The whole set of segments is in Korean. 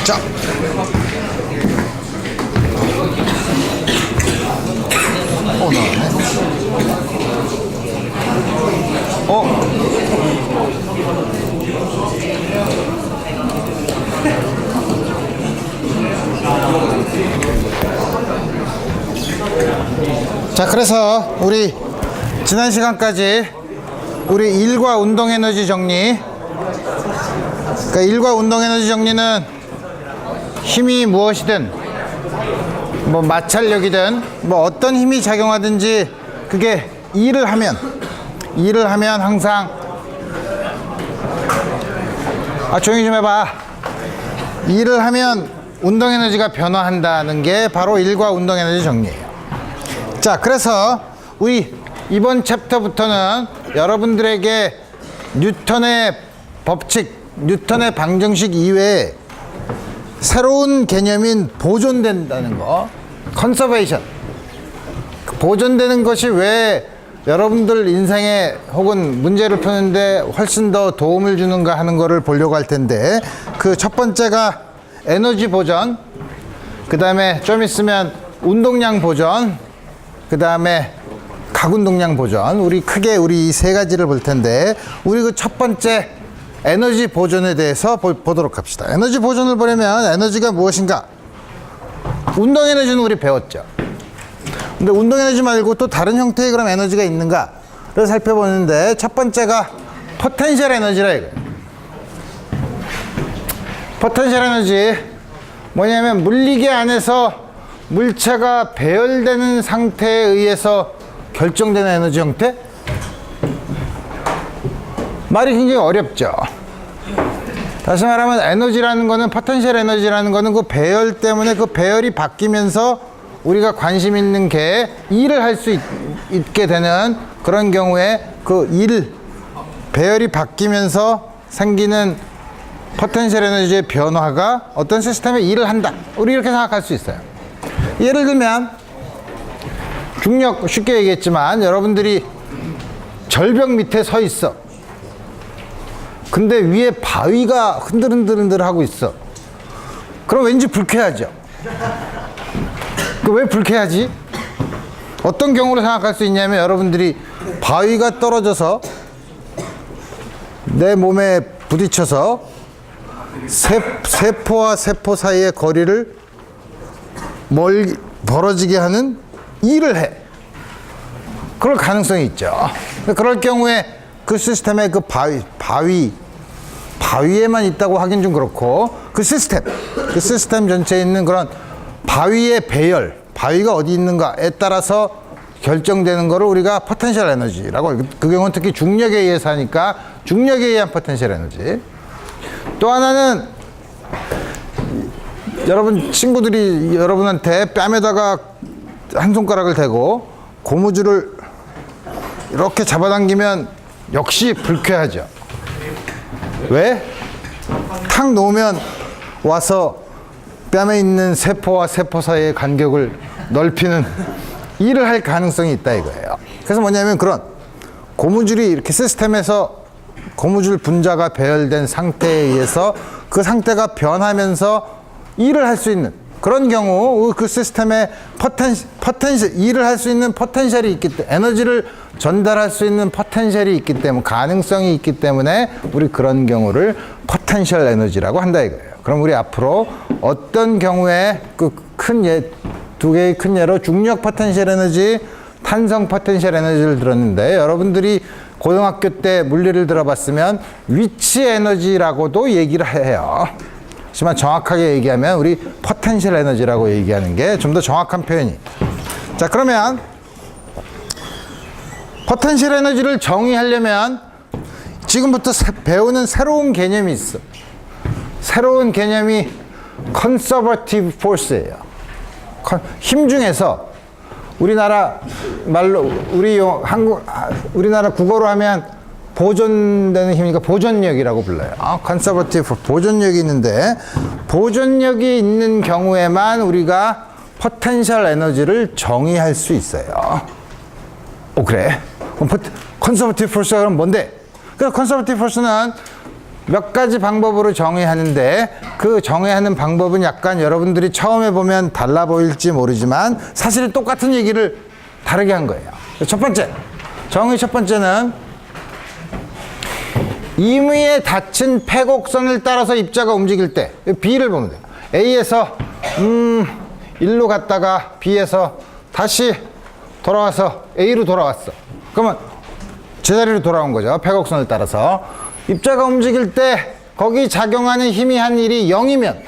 자. 나왔네. 자, 그래서 우리 지난 시간까지 우리 일과 운동 에너지 정리, 그러니까 일과 운동 에너지 정리는 힘이 무엇이든 뭐 마찰력이든 뭐 어떤 힘이 작용하든지 그게 일을 하면 항상 조용히 좀 해봐. 일을 하면 운동 에너지가 변화한다는 게 바로 일과 운동 에너지 정리예요. 자, 그래서 우리 이번 챕터부터는 여러분들에게 뉴턴의 법칙, 뉴턴의 방정식 이외에 새로운 개념인 보존된다는 거, 컨서베이션. 보존되는 것이 왜 여러분들 인생에 혹은 문제를 푸는데 훨씬 더 도움을 주는가 하는 거를 보려고 할 텐데, 그 첫 번째가 에너지 보존, 그 다음에 좀 있으면 운동량 보존, 그 다음에 각운동량 보존. 우리 크게 우리 이 세 가지를 볼 텐데, 우리 그 첫 번째 에너지 보존에 대해서 보도록 합시다. 에너지 보존을 보려면 에너지가 무엇인가? 운동 에너지는 우리 배웠죠. 근데 운동 에너지 말고 또 다른 형태의 그럼 에너지가 있는가를 살펴보는데, 첫 번째가 포텐셜 에너지라 이거예요. 포텐셜 에너지 뭐냐면 물리계 안에서 물체가 배열되는 상태에 의해서 결정되는 에너지 형태? 말이 굉장히 어렵죠. 다시 말하면 에너지라는 거는, 포텐셜 에너지라는 거는 그 배열 때문에 그 배열이 바뀌면서 우리가 관심 있는 게 일을 할 수 있게 되는 그런 경우에 그 배열이 바뀌면서 생기는 포텐셜 에너지의 변화가 어떤 시스템에 일을 한다. 우리 이렇게 생각할 수 있어요. 예를 들면 중력, 쉽게 얘기했지만 여러분들이 절벽 밑에 서 있어. 근데 위에 바위가 흔들흔들 하고 있어. 그럼 왠지 불쾌하죠. 왜 불쾌하지? 어떤 경우로 생각할 수 있냐면, 여러분들이 바위가 떨어져서 내 몸에 부딪혀서 세포와 세포 사이의 거리를 벌어지게 하는 일을 해. 그럴 가능성이 있죠. 그럴 경우에 그 시스템에 그 바위에만 있다고 하긴 좀 그렇고, 그 시스템 전체에 있는 그런 바위의 배열, 바위가 어디 있는가에 따라서 결정되는 거를 우리가 포텐셜 에너지라고, 그 경우는 특히 중력에 의해서 하니까 중력에 의한 포텐셜 에너지. 또 하나는 여러분 친구들이 여러분한테 뺨에다가 한 손가락을 대고 고무줄을 이렇게 잡아당기면 역시 불쾌하죠. 왜? 탁 놓으면 와서 뺨에 있는 세포와 세포 사이의 간격을 넓히는 일을 할 가능성이 있다 이거예요. 그래서 뭐냐면, 그런 고무줄이 이렇게 시스템에서 고무줄 분자가 배열된 상태에 의해서 그 상태가 변하면서 일을 할 수 있는 그런 경우, 그 시스템에 일을 할 수 있는 포텐셜이 있기 때문에, 에너지를 전달할 수 있는 포텐셜이 있기 때문에, 가능성이 있기 때문에 우리 그런 경우를 포텐셜 에너지라고 한다 이거예요. 그럼 우리 앞으로 어떤 경우에 두 개의 큰 예로 중력 포텐셜 에너지, 탄성 포텐셜 에너지를 들었는데, 여러분들이 고등학교 때 물리를 들어봤으면 위치 에너지라고도 얘기를 해요. 하지만 정확하게 얘기하면 우리 포텐셜 에너지라고 얘기하는 게 좀 더 정확한 표현이. 자, 그러면 포텐셜 에너지를 정의하려면 지금부터 배우는 새로운 개념이 있어. 새로운 개념이 conservative force예요. 힘 중에서 우리나라 말로, 우리나라 국어로 하면 보존되는 힘이니까 보존력이라고 불러요. conservative, 보존력이 있는데, 보존력이 있는 경우에만 우리가 포텐셜 에너지를 정의할 수 있어요. 그래? 그럼 컨서버티브 포스가 그럼 뭔데? 그래서 컨서버티브 포스는 몇 가지 방법으로 정의하는데 그 정의하는 방법은 약간 여러분들이 처음에 보면 달라 보일지 모르지만 사실은 똑같은 얘기를 다르게 한 거예요. 첫 번째, 정의 첫 번째는 임의에 닫힌 폐곡선을 따라서 입자가 움직일 때 B를 보면 돼요. A에서 1로 갔다가 B에서 다시 돌아와서 A로 돌아왔어. 그러면 제자리로 돌아온 거죠. 폐곡선을 따라서. 입자가 움직일 때 거기 작용하는 힘이 한 일이 0이면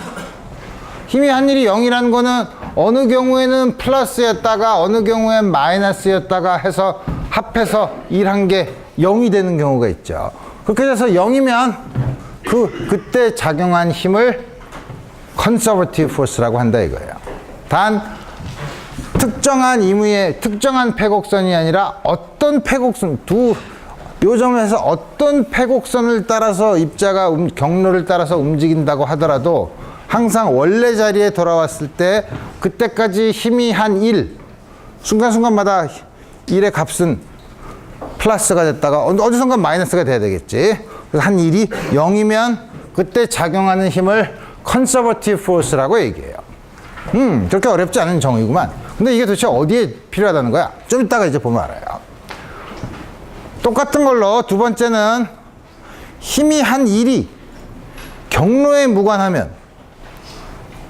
힘이 한 일이 0이라는 거는 어느 경우에는 플러스였다가 어느 경우엔 마이너스였다가 해서 합해서 일한 게 0이 되는 경우가 있죠. 그렇게 돼서 0이면 그때 작용한 힘을 conservative force라고 한다 이거예요. 단 특정한 임의의 특정한 폐곡선이 아니라 어떤 폐곡선 요 점에서 어떤 폐곡선을 따라서 입자가 경로를 따라서 움직인다고 하더라도 항상 원래 자리에 돌아왔을 때 그때까지 힘이 한 1 순간순간마다 1의 값은 플러스가 됐다가 어디선가 마이너스가 돼야 되겠지. 그래서 한 1이 0이면 그때 작용하는 힘을 conservative force라고 얘기해요. 그렇게 어렵지 않은 정의구만. 근데 이게 도대체 어디에 필요하다는 거야? 좀 이따가 이제 보면 알아요. 똑같은 걸로 두 번째는 힘이 한 1이 경로에 무관하면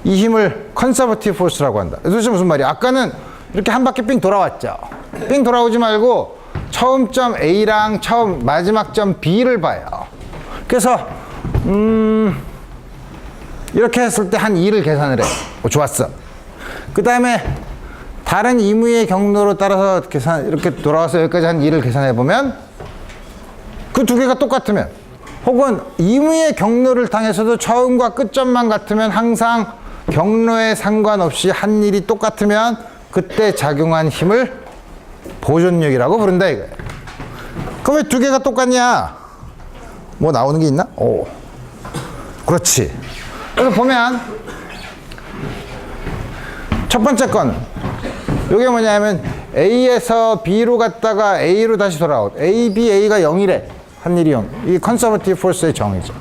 이 힘을 conservative force라고 한다. 도대체 무슨 말이야? 아까는 이렇게 한 바퀴 삥 돌아왔죠. 삥 돌아오지 말고 처음 점 A랑 마지막 점 B를 봐요. 그래서 이렇게 했을 때 한 2를 계산을 해. 좋았어. 그 다음에 다른 임의의 경로로 따라서 이렇게 돌아와서 여기까지 한 2를 계산해 보면 그 두 개가 똑같으면 혹은 임의의 경로를 당해서도 처음과 끝점만 같으면 항상 경로에 상관없이 한 일이 똑같으면 그때 작용한 힘을 보존력이라고 부른다 이거예요. 그럼 왜 두 개가 똑같냐? 뭐 나오는 게 있나? 오, 그렇지. 그래서 보면 첫 번째 건 이게 뭐냐면 A에서 B로 갔다가 A로 다시 돌아온 A, B, A가 0이래. 한 일이 0. 이 컨서버티브 포스의 정의죠.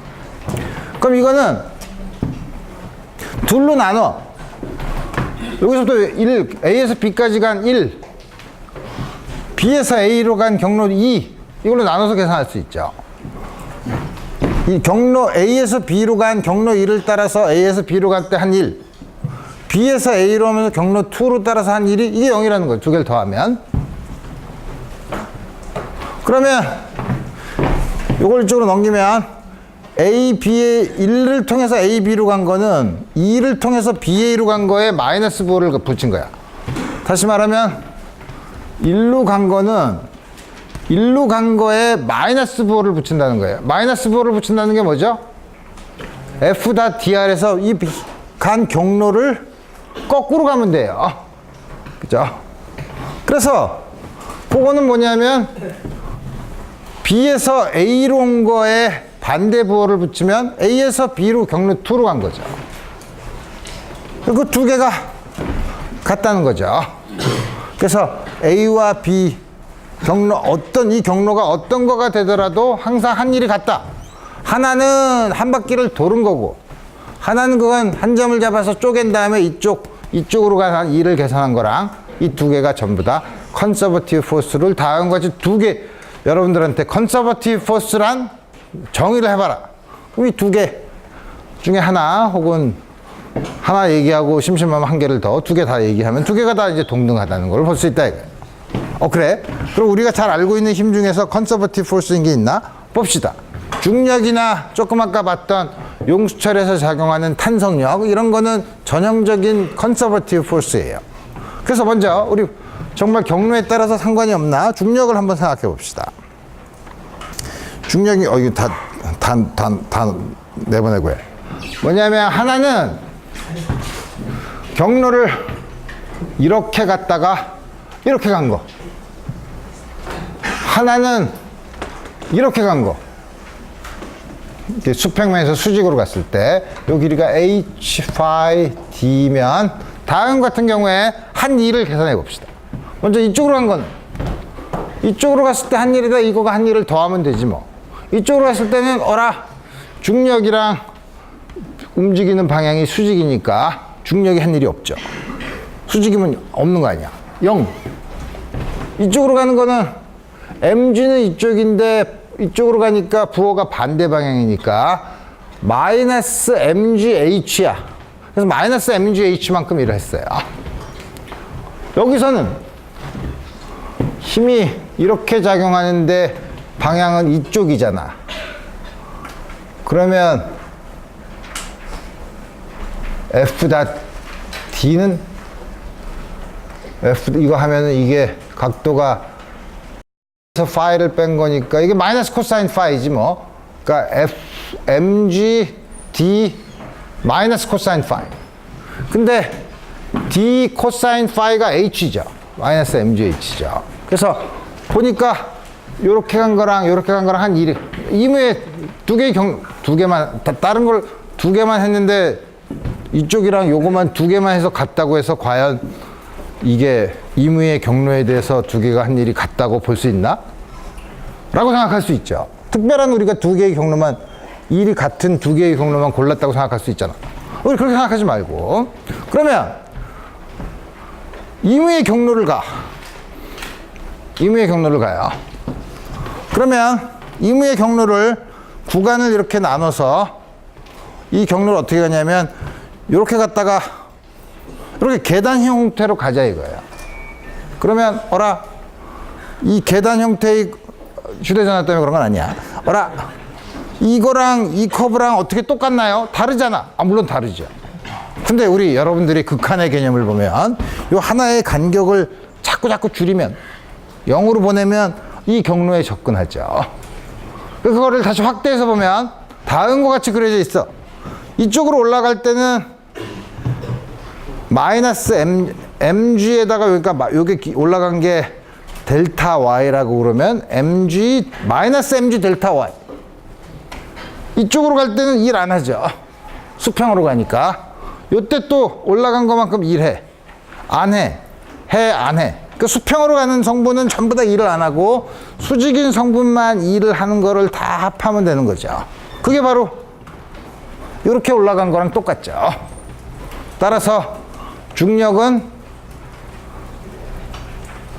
그럼 이거는 둘로 나눠. 여기서부터 1, A에서 B까지 간 1, B에서 A로 간 경로 2, 이걸로 나눠서 계산할 수 있죠. 이 경로 A에서 B로 간 경로 1을 따라서 A에서 B로 갈 때 한 1, B에서 A로 하면서 경로 2로 따라서 한 1이 이게 0이라는 거예요. 두 개를 더하면. 그러면 이걸 이쪽으로 넘기면 A, B의 1을 통해서 A, B로 간 거는 2를 통해서 B, A로 간 거에 마이너스 부호를 붙인 거야. 다시 말하면 1로 간 거는 1로 간 거에 마이너스 부호를 붙인다는 거예요. 마이너스 부호를 붙인다는 게 뭐죠? F.dr에서 이 간 경로를 거꾸로 가면 돼요. 그죠? 그래서 그거는 뭐냐면 B에서 A로 온 거에 반대 부호를 붙이면 A에서 B로 경로 2로 간 거죠. 그 두 개가 같다는 거죠. 그래서 A와 B 경로 이 경로가 어떤 거가 되더라도 항상 한 일이 같다. 하나는 한 바퀴를 도는 거고 하나는 그건 한 점을 잡아서 쪼갠 다음에 이쪽으로 가서 일을 계산한 거랑 이 두 개가 전부 다 컨서버티브 포스를 다음 같이 두 개 여러분들한테 컨서버티브 포스란 정의를 해봐라. 그럼 이 두 개 중에 하나 혹은 하나 얘기하고 심심하면 한 개를 더 두 개 다 얘기하면 두 개가 다 이제 동등하다는 걸 볼 수 있다 이거예요. 그래? 그럼 우리가 잘 알고 있는 힘 중에서 컨서버티브 포스인 게 있나? 봅시다. 중력이나 조금 아까 봤던 용수철에서 작용하는 탄성력 이런 거는 전형적인 컨서버티브 포스예요. 그래서 먼저 우리 정말 경로에 따라서 상관이 없나 중력을 한번 생각해 봅시다. 중력이 이거 다 내보내고 해. 뭐냐면 하나는 경로를 이렇게 갔다가 이렇게 간 거. 하나는 이렇게 간 거. 수평면에서 수직으로 갔을 때 이 길이가 h phi d면 다음 같은 경우에 한 2를 계산해 봅시다. 먼저 이쪽으로 간 건 이쪽으로 갔을 때 한 1이다 이거가 한 1을 더하면 되지 뭐. 이쪽으로 갔을 때는 중력이랑 움직이는 방향이 수직이니까 중력이 한 일이 없죠. 수직이면 없는 거 아니야. 0. 이쪽으로 가는 거는 mg는 이쪽인데 이쪽으로 가니까 부호가 반대 방향이니까 마이너스 mgh야. 그래서 마이너스 mgh만큼 일을 했어요. 여기서는 힘이 이렇게 작용하는데 방향은 이쪽이잖아. 그러면 F.D는 이거 하면은 이게 각도가 파이를 뺀 거니까 이게 마이너스 코사인 파이지 뭐. 그러니까 mg d 마이너스 코사인 파이. 근데 d 코사인 파이가 h죠. 마이너스 mgh죠. 그래서 보니까 요렇게 간 거랑 요렇게 간 거랑 한 1이 이무에 두 개만 다른 걸 두 개만 했는데 이쪽이랑 요거만 두 개만 해서 같다고 해서 과연 이게 이무의 경로에 대해서 두 개가 한 일이 같다고 볼 수 있나? 라고 생각할 수 있죠. 특별한 우리가 두 개의 경로만 일이 같은 두 개의 경로만 골랐다고 생각할 수 있잖아. 우리 그렇게 생각하지 말고 그러면 이무의 경로를 가. 이무의 경로를 가요. 그러면 이무의 경로를 구간을 이렇게 나눠서 이 경로를 어떻게 가냐면 이렇게 갔다가 이렇게 계단 형태로 가자 이거예요. 그러면 어라 이 계단 형태의 휴대전화 때문에 그런 건 아니야. 어라 이거랑 이 커브랑 어떻게 똑같나요? 다르잖아. 물론 다르죠. 근데 우리 여러분들이 극한의 개념을 보면 이 하나의 간격을 자꾸 줄이면 0으로 보내면 이 경로에 접근하죠. 그거를 다시 확대해서 보면 다음과 같이 그려져 있어. 이쪽으로 올라갈 때는 마이너스 mg에다가 그러니까 요게 올라간 게 델타 y라고 그러면 mg 마이너스 mg 델타 y. 이쪽으로 갈 때는 일 안 하죠. 수평으로 가니까. 요때 또 올라간 것만큼 일해. 안 해. 해, 안 해. 그 수평으로 가는 성분은 전부 다 일을 안 하고 수직인 성분만 일을 하는 거를 다 합하면 되는 거죠. 그게 바로 이렇게 올라간 거랑 똑같죠. 따라서 중력은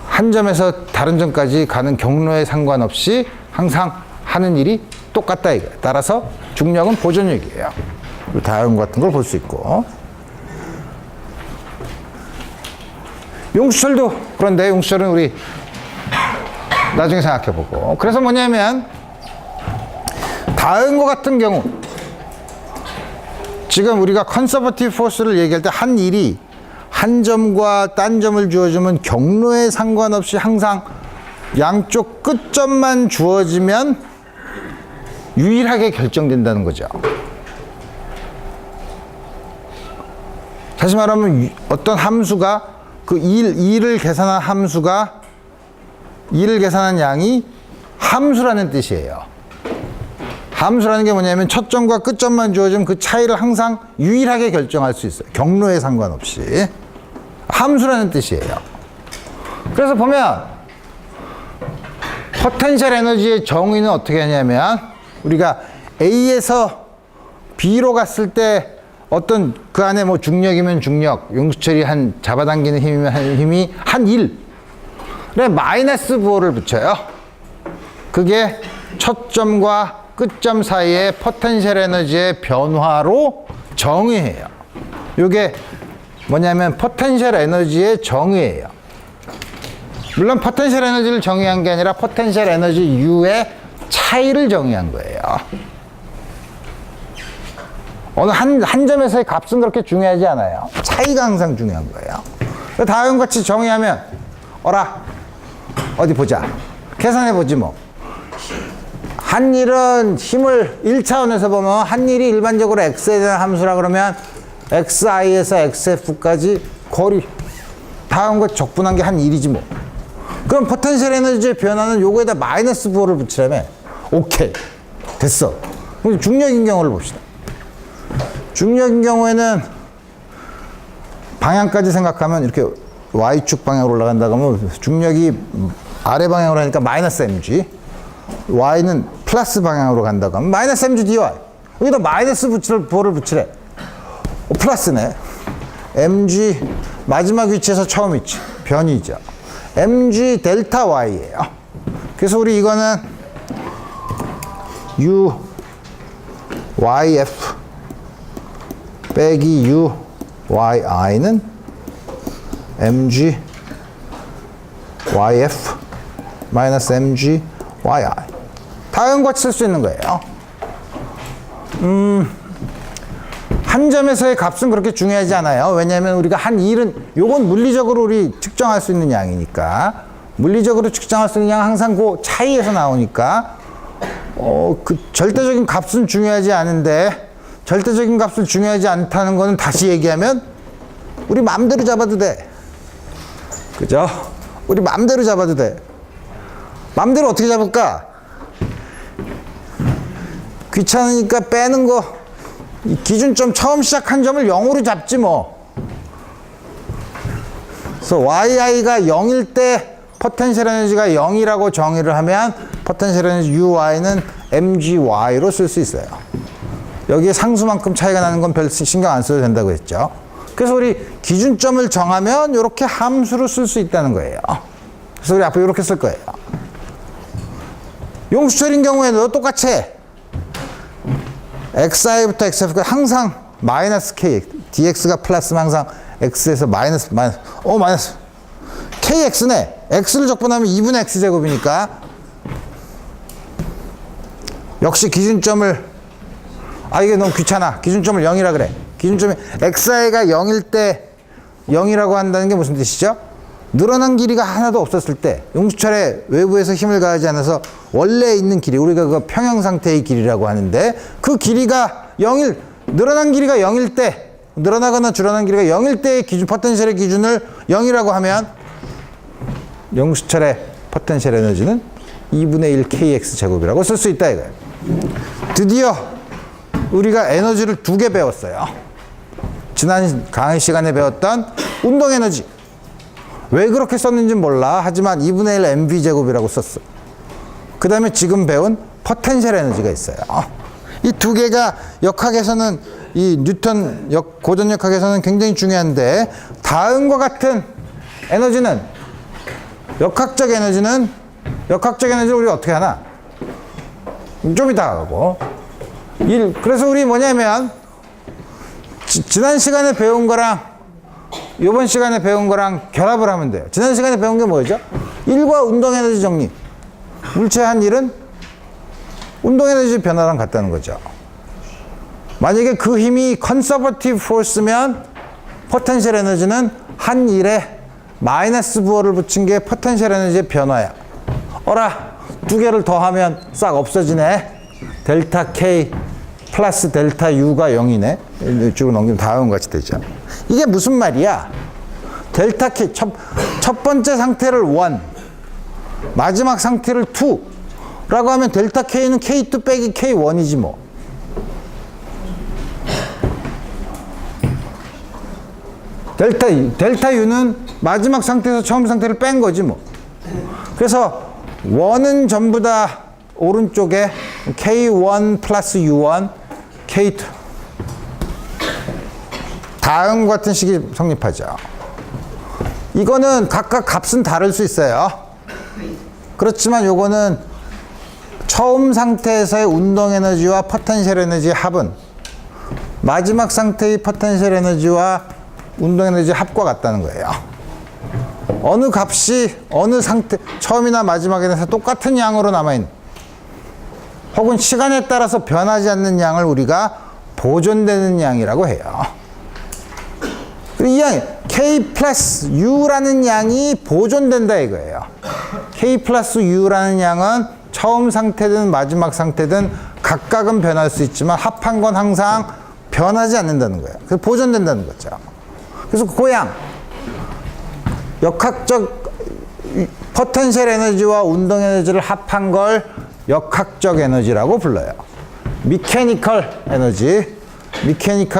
한 점에서 다른 점까지 가는 경로에 상관없이 항상 하는 일이 똑같다 이거예요. 따라서 중력은 보존력이에요. 다음 같은 걸 볼 수 있고. 용수철도 그런데 용수철은 우리 나중에 생각해보고. 그래서 뭐냐면 다음과 같은 경우 지금 우리가 컨서버티브 포스를 얘기할 때 한 일이 한 점과 딴 점을 주어주면 경로에 상관없이 항상 양쪽 끝점만 주어지면 유일하게 결정된다는 거죠. 다시 말하면 어떤 함수가 그 일을 계산한 함수가 일을 계산한 양이 함수라는 뜻이에요. 함수라는 게 뭐냐면 첫 점과 끝점만 주어지면 그 차이를 항상 유일하게 결정할 수 있어요. 경로에 상관없이. 함수라는 뜻이에요. 그래서 보면 포텐셜 에너지의 정의는 어떻게 하냐면 우리가 A에서 B로 갔을 때 어떤 그 안에 뭐 중력이면 중력, 용수철이 한 잡아당기는 힘이면 한 힘이 한 1. 그래 마이너스 부호를 붙여요. 그게 첫 점과 끝점 사이의 포텐셜 에너지의 변화로 정의해요. 이게 뭐냐면 포텐셜 에너지의 정의예요. 물론 포텐셜 에너지를 정의한 게 아니라 포텐셜 에너지 U의 차이를 정의한 거예요. 어느 한 점에서의 값은 그렇게 중요하지 않아요. 차이가 항상 중요한 거예요. 다음과 같이 정의하면 어라 어디 보자. 계산해 보지 뭐. 한 일은 힘을 1차원에서 보면 한 일이 일반적으로 x에 대한 함수라 그러면 xi에서 xf까지 거리 다음과 적분한 게 한 1이지 뭐. 그럼 포텐셜 에너지의 변화는 요거에다 마이너스 부호를 붙이라며. 오케이 됐어. 그럼 중력인 경우를 봅시다. 중력인 경우에는 방향까지 생각하면 이렇게 y축 방향으로 올라간다고 하면 중력이 아래 방향으로 하니까 마이너스 mg, y는 플러스 방향으로 간다고 하면 마이너스 mg dy. 여기다 마이너스 부호를 붙이래. 플러스네. mg 마지막 위치에서 처음 위치 변이죠. mg 델타 y예요. 그래서 우리 이거는 u yf 빼기 u yi는 mg yf 마이너스 mg yi 다음 같이 쓸 수 있는 거예요. 한 점에서의 값은 그렇게 중요하지 않아요. 왜냐하면 우리가 한 일은 요건 물리적으로 우리 측정할 수 있는 양이니까 물리적으로 측정할 수 있는 양 항상 그 차이에서 나오니까 그 절대적인 값은 중요하지 않은데 절대적인 값은 중요하지 않다는 거는 다시 얘기하면 우리 마음대로 잡아도 돼. 그죠? 우리 마음대로 잡아도 돼. 마음대로 어떻게 잡을까? 귀찮으니까 빼는 거 기준점 처음 시작한 점을 0으로 잡지 뭐. 그래서 yi가 0일 때 포텐셜 에너지가 0이라고 정의를 하면 포텐셜 에너지 uy는 mgy로 쓸 수 있어요. 여기에 상수만큼 차이가 나는 건 별 신경 안 써도 된다고 했죠. 그래서 우리 기준점을 정하면 이렇게 함수로 쓸 수 있다는 거예요. 그래서 우리 앞으로 이렇게 쓸 거예요. 용수철인 경우에도 똑같이 xi부터 xf까지 항상 마이너스 k, dx가 플러스면 항상 x에서 마이너스 kx네. x를 적분하면 2분의 x제곱이니까 역시 기준점을 이게 너무 귀찮아. 기준점을 0이라 그래. 기준점이 xi가 0일 때 0이라고 한다는 게 무슨 뜻이죠? 늘어난 길이가 하나도 없었을 때 용수철의 외부에서 힘을 가하지 않아서 원래 있는 길이 우리가 그 평형 상태의 길이라고 하는데 그 길이가 0일 늘어난 길이가 0일 때 늘어나거나 줄어난 길이가 0일 때의 기준 포텐셜의 기준을 0이라고 하면 용수철의 포텐셜 에너지는 2분의 1 kx 제곱이라고 쓸 수 있다 이거예요. 드디어 우리가 에너지를 2개 배웠어요. 지난 강의 시간에 배웠던 운동 에너지. 왜 그렇게 썼는지 몰라. 하지만 2분의 1 mv제곱이라고 썼어. 그 다음에 지금 배운 포텐셜 에너지가 있어요. 이 두 개가 역학에서는 이 뉴턴 고전역학에서는 굉장히 중요한데 다음과 같은 에너지는 역학적 에너지를 우리 어떻게 하나? 좀 이따 하고. 그래서 우리 뭐냐면 지난 시간에 배운 거랑 이번 시간에 배운 거랑 결합을 하면 돼요. 지난 시간에 배운 게 뭐죠? 1과 운동에너지 정리. 물체의 한 일은 운동에너지 변화랑 같다는 거죠. 만약에 그 힘이 컨서버티브 포스면 포텐셜 에너지는 한 일에 마이너스 부호를 붙인 게 포텐셜 에너지의 변화야. 어라, 두 개를 더하면 싹 없어지네. 델타 K 플러스 델타 U가 0이네. 이쪽으로 넘기면 다음과 같이 되죠. 이게 무슨 말이야? 델타 K, 첫 번째 상태를 1, 마지막 상태를 2라고 하면 델타 K는 K2 빼기 K1이지 뭐. 델타 U는 마지막 상태에서 처음 상태를 뺀 거지 뭐. 그래서 1은 전부 다 오른쪽에 K1 플러스 U1, K2. 다음과 같은 식이 성립하죠. 이거는 각각 값은 다를 수 있어요. 그렇지만 요거는 처음 상태에서의 운동 에너지와 포텐셜 에너지의 합은 마지막 상태의 포텐셜 에너지와 운동 에너지의 합과 같다는 거예요. 어느 값이 어느 상태, 처음이나 마지막에서 똑같은 양으로 남아있는 혹은 시간에 따라서 변하지 않는 양을 우리가 보존되는 양이라고 해요. 이 양이 K 플러스 U라는 양이 보존된다 이거예요. K 플러스 U라는 양은 처음 상태든 마지막 상태든 각각은 변할 수 있지만 합한 건 항상 변하지 않는다는 거예요. 그래서 보존된다는 거죠. 그래서 그 양, 역학적 포텐셜 에너지와 운동 에너지를 합한 걸 역학적 에너지라고 불러요. 미케니컬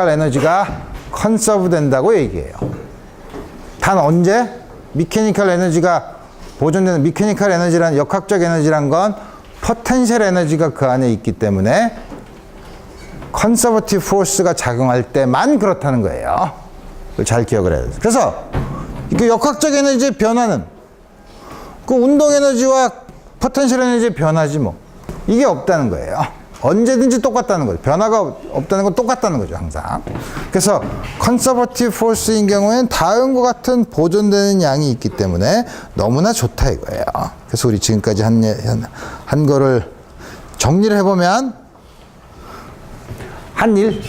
에너지가 컨서브 된다고 얘기해요. 단 언제? 미케니컬 에너지가 보존되는 미케니컬 에너지란 역학적 에너지란 건 포텐셜 에너지가 그 안에 있기 때문에 컨서버티브 포스가 작용할 때만 그렇다는 거예요. 잘 기억을 해야 돼요. 그래서 그 역학적 에너지의 변화는 그 운동 에너지와 포텐셜 에너지의 변화지 뭐 이게 없다는 거예요. 언제든지 똑같다는 거죠. 변화가 없다는 건 똑같다는 거죠, 항상. 그래서 컨서버티브 포스인 경우에는 다음과 같은 보존되는 양이 있기 때문에 너무나 좋다 이거예요. 그래서 우리 지금까지 한 거를 정리를 해보면 한 일을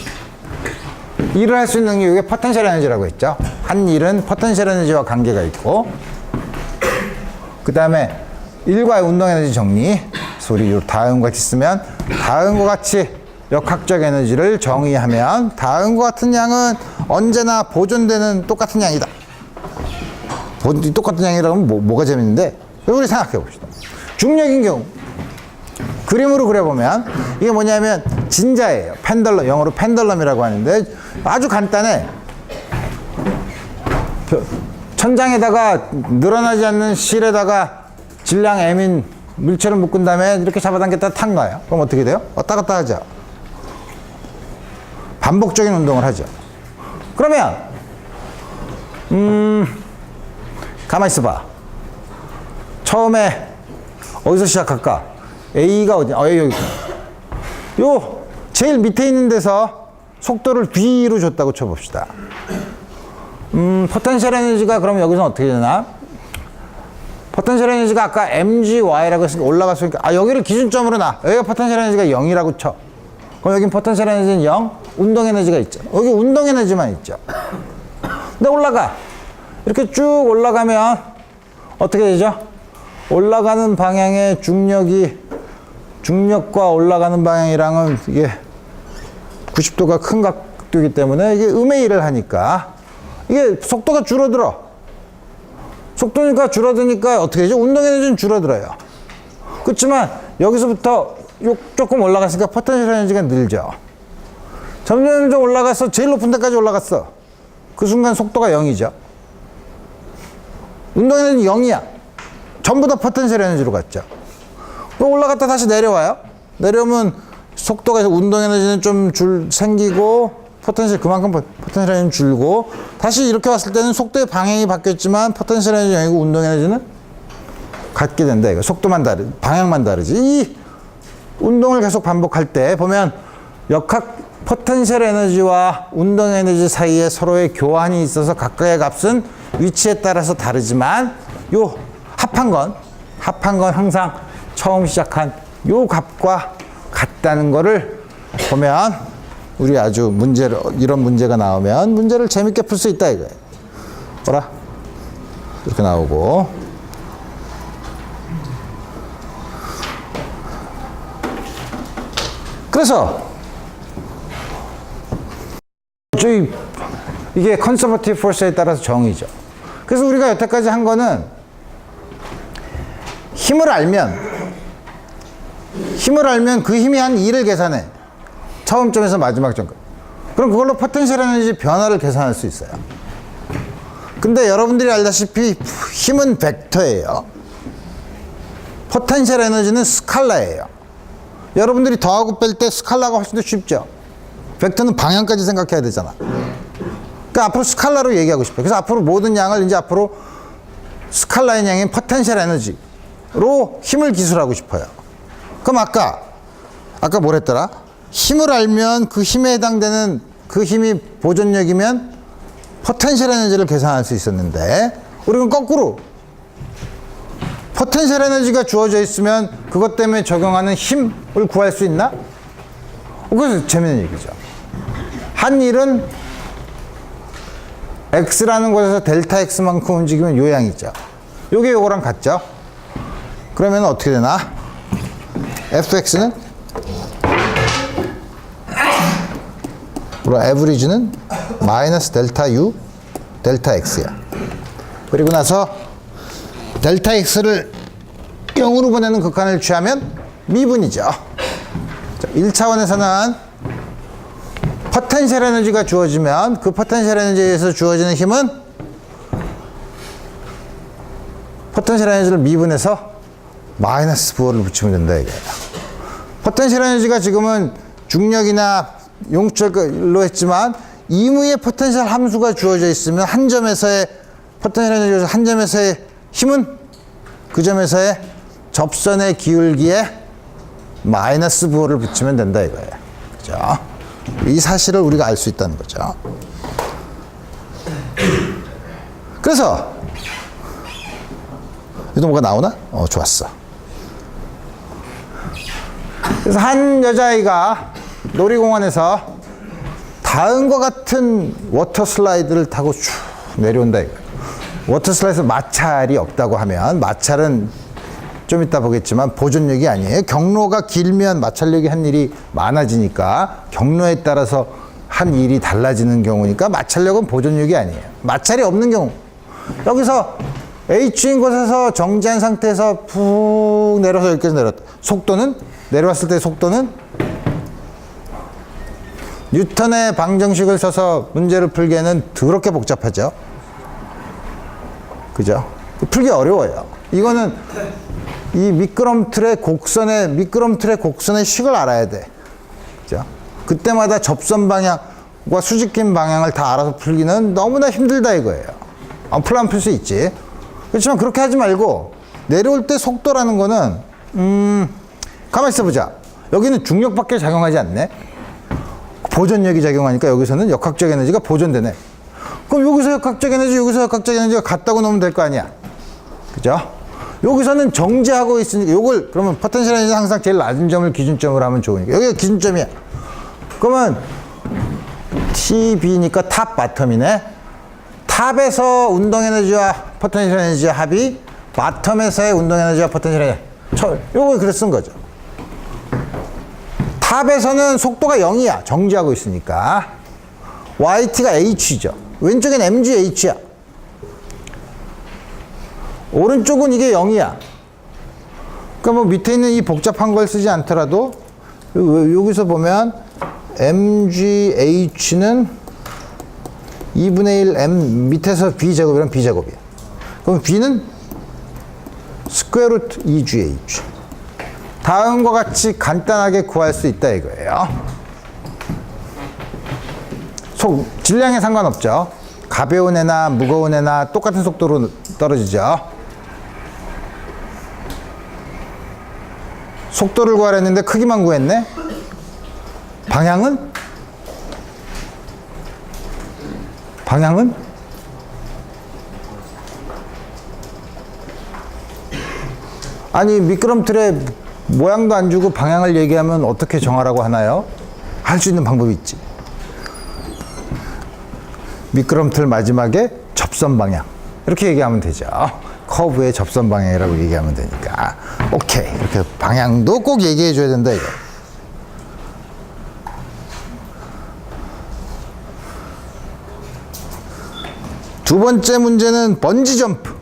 할 수 있는 능력이 포텐셜 에너지라고 했죠. 한 일은 포텐셜 에너지와 관계가 있고, 그 다음에 일과의 운동 에너지 정리. 그래서 우리 다음과 같이 쓰면 다음과 같이 역학적 에너지를 정의하면 다음과 같은 양은 언제나 보존되는 똑같은 양이다. 똑같은 양이라면 뭐가 재밌는데 우리 생각해 봅시다. 중력인 경우 그림으로 그려보면 이게 뭐냐면 진자예요. 펜덜럼, 영어로 펜덜럼이라고 하는데 아주 간단해. 천장에다가 늘어나지 않는 실에다가 질량 M인 물체를 묶은 다음에 이렇게 잡아당겼다 탄 거예요. 그럼 어떻게 돼요? 왔다 갔다 하죠. 반복적인 운동을 하죠. 그러면 가만히 있어봐. 처음에 어디서 시작할까? A가 어디? 여기 있다. 요 제일 밑에 있는 데서 속도를 B로 줬다고 쳐봅시다. 포텐셜 에너지가 그럼 여기서 어떻게 되나? 포텐셜 에너지가 아까 mgy라고 했으니까 올라갔으니까 여기를 기준점으로 놔. 여기가 포텐셜 에너지가 0이라고 쳐. 그럼 여긴 포텐셜 에너지는 0, 운동 에너지가 있죠. 여기 운동 에너지만 있죠. 근데 올라가. 이렇게 쭉 올라가면 어떻게 되죠? 올라가는 방향의 중력과 올라가는 방향이랑은 이게 90도가 큰 각도이기 때문에 이게 음의 일을 하니까 이게 속도가 줄어들어. 속도니까 줄어드니까 어떻게 되죠? 운동 에너지는 줄어들어요. 그렇지만 여기서부터 조금 올라갔으니까 포텐셜 에너지가 늘죠. 점점 올라가서 제일 높은 데까지 올라갔어. 그 순간 속도가 0이죠. 운동 에너지는 0이야. 전부 다 포텐셜 에너지로 갔죠. 올라갔다 다시 내려와요. 내려오면 속도가 운동 에너지는 좀 생기고 그만큼 포텐셜 에너지는 줄고 다시 이렇게 왔을 때는 속도의 방향이 바뀌었지만 포텐셜 에너지 0이고 운동 에너지는 같게 된다. 이거 속도만 방향만 다르지. 이 운동을 계속 반복할 때 보면 포텐셜 에너지와 운동 에너지 사이에 서로의 교환이 있어서 각각의 값은 위치에 따라서 다르지만 요 합한 건 항상 처음 시작한 요 값과 같다는 거를 보면 우리 아주 이런 문제가 나오면 문제를 재밌게 풀 수 있다 이거예요. 보라. 이렇게 나오고. 그래서 이게 컨서버티브 포스에 따라서 정의죠. 그래서 우리가 여태까지 한 거는 힘을 알면 그 힘이 한 2를 계산해. 처음 점에서 마지막 점까지. 그럼 그걸로 포텐셜 에너지 변화를 계산할 수 있어요. 근데 여러분들이 알다시피 힘은 벡터예요. 포텐셜 에너지는 스칼라예요. 여러분들이 더하고 뺄 때 스칼라가 훨씬 더 쉽죠. 벡터는 방향까지 생각해야 되잖아. 그러니까 앞으로 스칼라로 얘기하고 싶어요. 그래서 앞으로 모든 양을 이제 앞으로 스칼라의 양인 포텐셜 에너지로 힘을 기술하고 싶어요. 그럼 아까 뭘 했더라? 힘을 알면 그 힘에 해당되는 그 힘이 보존력이면 포텐셜 에너지를 계산할 수 있었는데 우리는 거꾸로 포텐셜 에너지가 주어져 있으면 그것 때문에 적용하는 힘을 구할 수 있나? 그래서 재밌는 얘기죠. 한 일은 X라는 곳에서 델타 X만큼 움직이면 요 양이죠. 요게 요거랑 같죠? 그러면 어떻게 되나? fx는 에브리지는 마이너스 델타 u 델타 x야. 그리고 나서 델타 x를 0으로 보내는 극한을 취하면 미분이죠. 자, 1차원에서는 포텐셜 에너지가 주어지면 그 포텐셜 에너지에 의해서 주어지는 힘은 포텐셜 에너지를 미분해서 마이너스 부호를 붙이면 된다 이거예요. 포텐셜 에너지가 지금은 중력이나 용출로 했지만 이무의 포텐셜 함수가 주어져 있으면 한 점에서의 포텐셜 한 점에서의 힘은 그 점에서의 접선의 기울기에 마이너스 부호를 붙이면 된다 이거예요. 그죠? 이 사실을 우리가 알 수 있다는 거죠. 그래서 이도 뭐가 나오나? 좋았어. 그래서 한 여자아이가 놀이공원에서 다음과 같은 워터 슬라이드를 타고 쭉 내려온다 이거예요. 워터 슬라이드에서 마찰이 없다고 하면, 마찰은 좀 이따 보겠지만 보존력이 아니에요. 경로가 길면 마찰력이 한 일이 많아지니까 경로에 따라서 한 일이 달라지는 경우니까 마찰력은 보존력이 아니에요. 마찰이 없는 경우, 여기서 H인 곳에서 정지한 상태에서 푹 내려서 여기까지 내렸다. 속도는, 내려왔을 때 속도는 뉴턴의 방정식을 써서 문제를 풀기에는 더럽게 복잡하죠. 그죠? 풀기 어려워요. 이거는 이 미끄럼틀의 곡선의 식을 알아야 돼. 그죠? 그때마다 접선 방향과 수직긴 방향을 다 알아서 풀기는 너무나 힘들다 이거예요. 풀면 풀 수 있지. 그렇지만 그렇게 하지 말고 내려올 때 속도라는 거는 가만히 있어보자. 여기는 중력밖에 작용하지 않네. 보존력이 작용하니까 여기서는 역학적 에너지가 보존되네. 그럼 여기서 역학적 에너지, 여기서 역학적 에너지가 같다고 놓으면 될 거 아니야. 그죠? 여기서는 정지하고 있으니까 요걸 그러면 포텐셜 에너지 항상 제일 낮은 점을 기준점으로 하면 좋으니까 여기가 기준점이야. 그러면 TB니까 탑 바텀이네. 탑에서 운동 에너지와 포텐셜 에너지의 합이 바텀에서의 운동 에너지와 포텐셜 에너지. 요걸 그래 쓴 거죠. 탑에서는 속도가 0이야. 정지하고 있으니까. YT가 H죠. 왼쪽엔 MGH야. 오른쪽은 이게 0이야. 그러니까 뭐 밑에 있는 이 복잡한 걸 쓰지 않더라도 여기서 보면 MGH는 2분의 1 M 밑에서 B제곱이란 B제곱이야. 그럼 B는 스퀘어 루트 2GH. 다음과 같이 간단하게 구할 수 있다 이거예요. 질량에 상관없죠. 가벼운 애나 무거운 애나 똑같은 속도로 떨어지죠. 속도를 구하려 했는데 크기만 구했네. 방향은? 아니 미끄럼틀에 모양도 안 주고 방향을 얘기하면 어떻게 정하라고 하나요? 할 수 있는 방법이 있지. 미끄럼틀 마지막에 접선 방향 이렇게 얘기하면 되죠. 커브의 접선 방향이라고 얘기하면 되니까. 오케이. 이렇게 방향도 꼭 얘기해 줘야 된다 이거. 두 번째 문제는 번지 점프.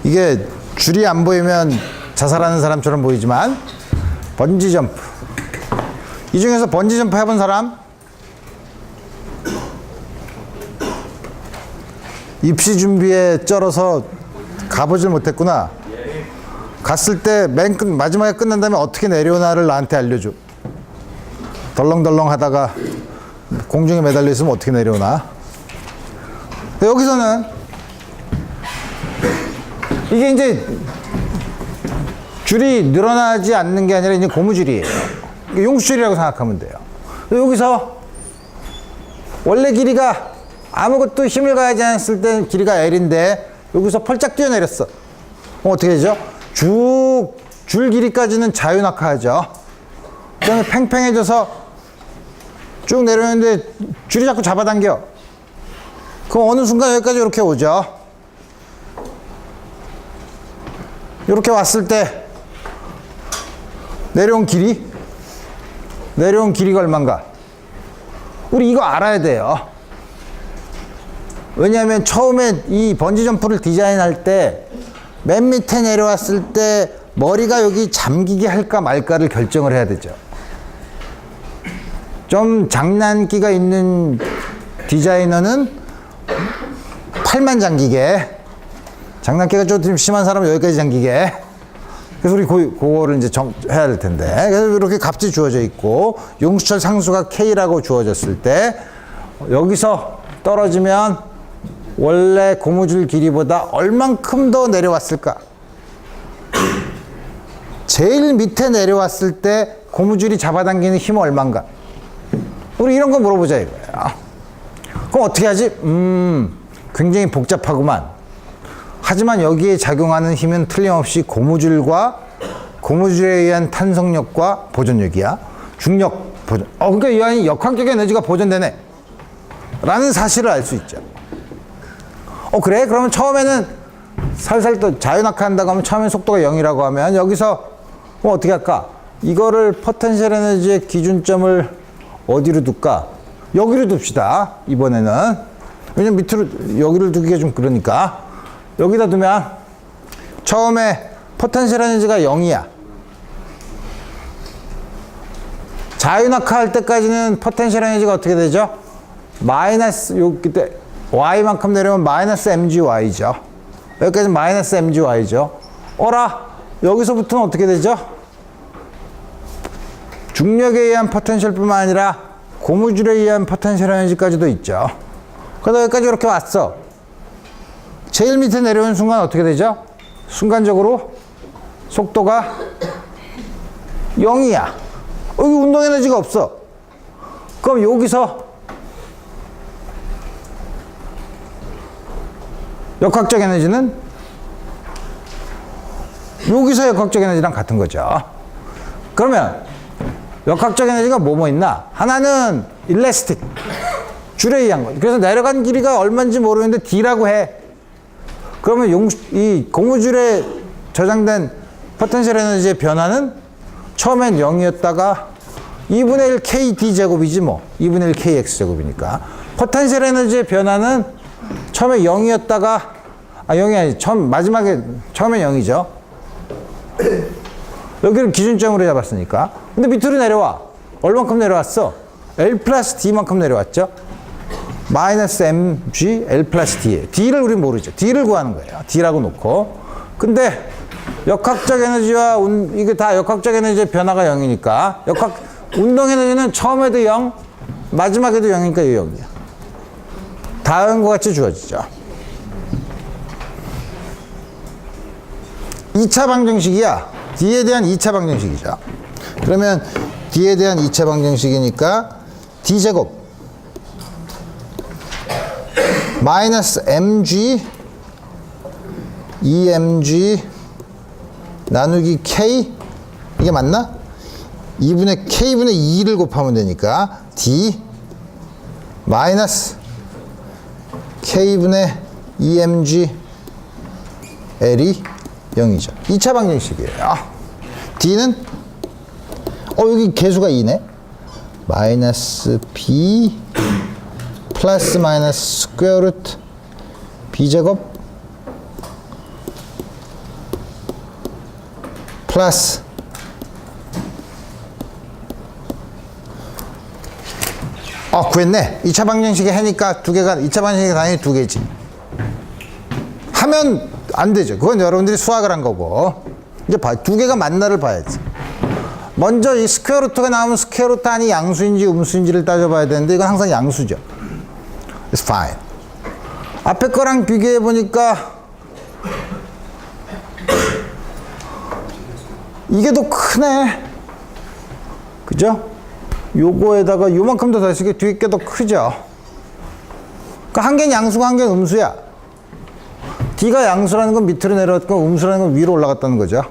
이게 줄이 안 보이면 자살하는 사람처럼 보이지만 번지 점프. 이 중에서 번지 점프 해본 사람? 입시 준비에 쩔어서 가보질 못했구나. 갔을 때 마지막에 끝난 다음에 어떻게 내려오나를 나한테 알려줘. 덜렁덜렁 하다가 공중에 매달려 있으면 어떻게 내려오나. 여기서는 이게 이제 줄이 늘어나지 않는 게 아니라 이제 고무줄이에요. 용수줄이라고 생각하면 돼요. 여기서 원래 길이가 아무것도 힘을 가하지 않았을 때 길이가 L인데 여기서 펄짝 뛰어내렸어. 어떻게 되죠? 줄 길이까지는 자유낙하하죠. 그 다음에 팽팽해져서 쭉 내려오는데 줄이 자꾸 잡아당겨. 그럼 어느 순간 여기까지 이렇게 오죠. 이렇게 왔을 때 내려온 길이가 얼마인가? 우리 이거 알아야 돼요. 왜냐하면 처음에 이 번지 점프를 디자인할 때 맨 밑에 내려왔을 때 머리가 여기 잠기게 할까 말까를 결정을 해야 되죠. 좀 장난기가 있는 디자이너는 팔만 잠기게, 장난기가 좀 심한 사람은 여기까지 잠기게, 그래서 우리 그거를 이제 해야 될 텐데. 그래서 이렇게 값이 주어져 있고, 용수철 상수가 K라고 주어졌을 때, 여기서 떨어지면 원래 고무줄 길이보다 얼만큼 더 내려왔을까? 제일 밑에 내려왔을 때 고무줄이 잡아당기는 힘은 얼만가? 우리 이런 거 물어보자 이거야. 그럼 어떻게 하지? 굉장히 복잡하구만. 하지만 여기에 작용하는 힘은 틀림없이 고무줄에 의한 탄성력과 보존력이야. 중력, 보존. 그러니까 이 안에 역학적 에너지가 보존되네. 라는 사실을 알 수 있죠. 그래? 그러면 처음에는 살살 또 자유낙하한다고 하면 처음에 속도가 0이라고 하면 여기서 어떻게 할까? 이거를 포텐셜 에너지의 기준점을 어디로 둘까? 여기로 둡시다. 이번에는. 왜냐면 밑으로 여기를 두기가 좀 그러니까. 여기다 두면 처음에 포텐셜 에너지가 0이야. 자유낙하할 때까지는 포텐셜 에너지가 어떻게 되죠? 마이너스, 그때 y만큼 내려오면 마이너스 mgy죠. 여기까지는 마이너스 mgy죠. 여기서부터는 어떻게 되죠? 중력에 의한 포텐셜뿐만 아니라 고무줄에 의한 포텐셜 에너지까지도 있죠. 그래서 여기까지 이렇게 왔어. 제일 밑에 내려오는 순간 어떻게 되죠? 순간적으로 속도가 0이야. 여기 운동 에너지가 없어. 그럼 여기서 역학적 에너지는 여기서 역학적 에너지랑 같은 거죠. 그러면 역학적 에너지가 뭐 있나? 하나는 일레스틱, 줄에 의한 것. 그래서 내려간 길이가 얼마인지 모르는데 D라고 해. 그러면 이 고무줄에 저장된 포텐셜 에너지의 변화는 처음엔 0이었다가 2분의 1 KD 제곱이지 뭐. 2분의 1 KX 제곱이니까. 포텐셜 에너지의 변화는 처음에 0이었다가 0이 아니지. 마지막에 처음엔 0이죠. 여기를 기준점으로 잡았으니까. 근데 밑으로 내려와. 얼만큼 내려왔어? L 플러스 D만큼 내려왔죠? 마이너스 mg L 플러스 D에. D를 우리 모르죠. D를 구하는 거예요. D라고 놓고. 근데 역학적 에너지와 이게 다 역학적 에너지의 변화가 0이니까 운동 에너지는 처음에도 0, 마지막에도 0이니까 0이야. 다음과 같이 주어지죠. 2차 방정식이야. D에 대한 2차 방정식이죠. 그러면 D에 대한 2차 방정식이니까 D제곱 마이너스 mg 2mg 나누기 k 이게 맞나? 2분의 k분의 2를 곱하면 되니까 D 마이너스 k분의 2mg L이 0이죠. 2차 방정식이에요. D는 여기 개수가 2네. 마이너스 B 플러스 마이너스 스퀘어 루트 B제곱 플러스 구했네. 2차 방정식에 하니까 두 개가 2차 방정식이 당연히 두 개지. 하면 안 되죠. 그건 여러분들이 수학을 한 거고. 이제 두 개가 맞나를 봐야지. 먼저 이 스퀘어 루트가 나오면 스퀘어 루트 안이 양수인지 음수인지를 따져봐야 되는데 이건 항상 양수죠. It's fine. 앞에 거랑 비교해 보니까 이게 더 크네. 그죠? 요거에다가 요만큼 더 있으니까 뒤에 게 더 크죠. 그러니까 한 개는 양수고 한 개는 음수야. D가 양수라는 건 밑으로 내려갔고 음수라는 건 위로 올라갔다는 거죠.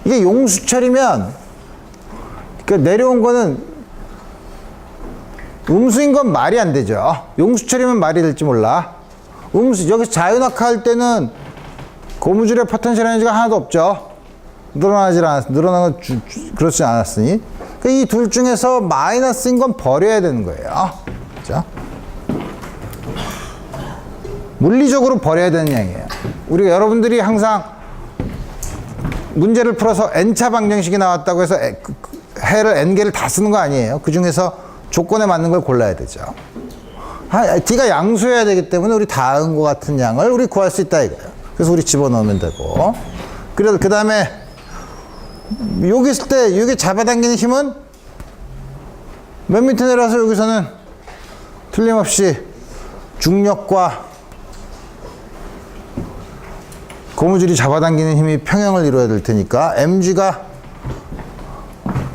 이게 용수철이면 그러니까 내려온 거는 음수인 건 말이 안 되죠. 용수철이면 말이 될지 몰라. 여기서 자유낙하할 때는 고무줄에 포텐셜 에너지가 하나도 없죠. 늘어난 건 그렇지 않았으니. 그러니까 이 둘 중에서 마이너스인 건 버려야 되는 거예요. 그죠? 물리적으로 버려야 되는 양이에요. 우리가 여러분들이 항상 문제를 풀어서 n차 방정식이 나왔다고 해서 해를 n개를 다 쓰는 거 아니에요. 그 중에서 조건에 맞는 걸 골라야 되죠. D가 양수여야 되기 때문에 우리 다음과 같은 양을 우리 구할 수 있다 이거예요. 그래서 우리 집어넣으면 되고. 그래도 그 다음에 여기 있을 때 여기 잡아당기는 힘은 맨 밑에 내려와서 여기서는 틀림없이 중력과 고무줄이 잡아당기는 힘이 평형을 이루어야 될 테니까 mg가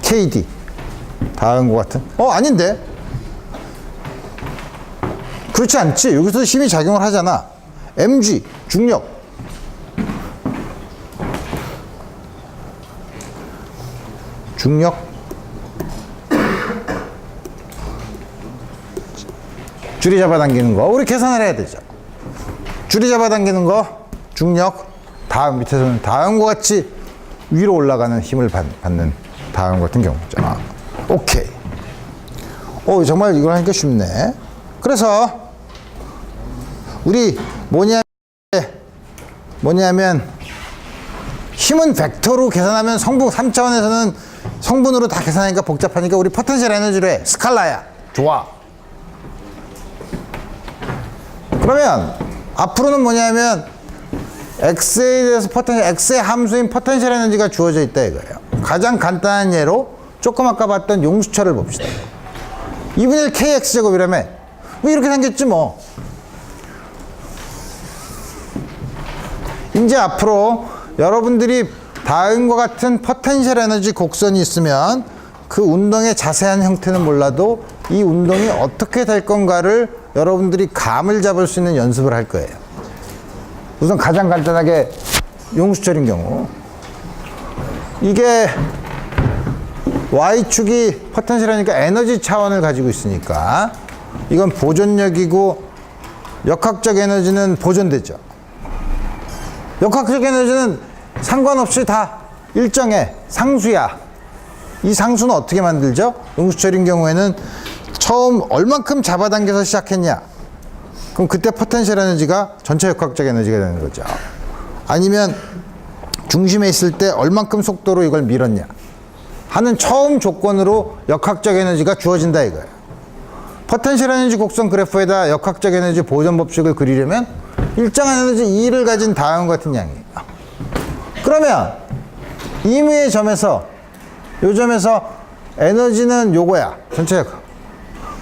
kd 닿은 것 같은. 아닌데? 그렇지 않지. 여기서 힘이 작용을 하잖아. mg 중력 줄이 잡아당기는 거 우리 계산을 해야 되죠. 줄이 잡아당기는 거 중력 다음 밑에서는 다음과 같이 위로 올라가는 힘을 받는 다음 같은 경우죠. 오케이. 정말 이걸 하니까 쉽네. 그래서 우리 뭐냐면 힘은 벡터로 계산하면 성분 3차원에서는 성분으로 다 계산하니까 복잡하니까 우리 포텐셜 에너지로 해. 스칼라야. 좋아. 그러면 앞으로는 뭐냐면 x에 대해서 x의 함수인 포텐셜 에너지가 주어져 있다 이거예요. 가장 간단한 예로 조금 아까 봤던 용수철을 봅시다. 2분의 1 kx제곱이라며. 뭐 이렇게 생겼지 뭐. 이제 앞으로 여러분들이 다음과 같은 포텐셜 에너지 곡선이 있으면 그 운동의 자세한 형태는 몰라도 이 운동이 어떻게 될 건가를 여러분들이 감을 잡을 수 있는 연습을 할 거예요. 우선 가장 간단하게 용수철인 경우 이게 Y축이 포텐셜이니까 에너지 차원을 가지고 있으니까 이건 보존력이고 역학적 에너지는 보존되죠. 역학적 에너지는 상관없이 다 일정해. 상수야. 이 상수는 어떻게 만들죠? 용수철인 경우에는 처음 얼만큼 잡아당겨서 시작했냐? 그럼 그때 포텐셜 에너지가 전체 역학적 에너지가 되는 거죠. 아니면 중심에 있을 때 얼만큼 속도로 이걸 밀었냐? 하는 처음 조건으로 역학적 에너지가 주어진다 이거예요. 포텐셜 에너지 곡선 그래프에다 역학적 에너지 보존 법칙을 그리려면 일정한 에너지 E를 가진 다음과 같은 양이에요. 그러면 임의의 점에서 요 점에서 에너지는 요거야. 전체 역학.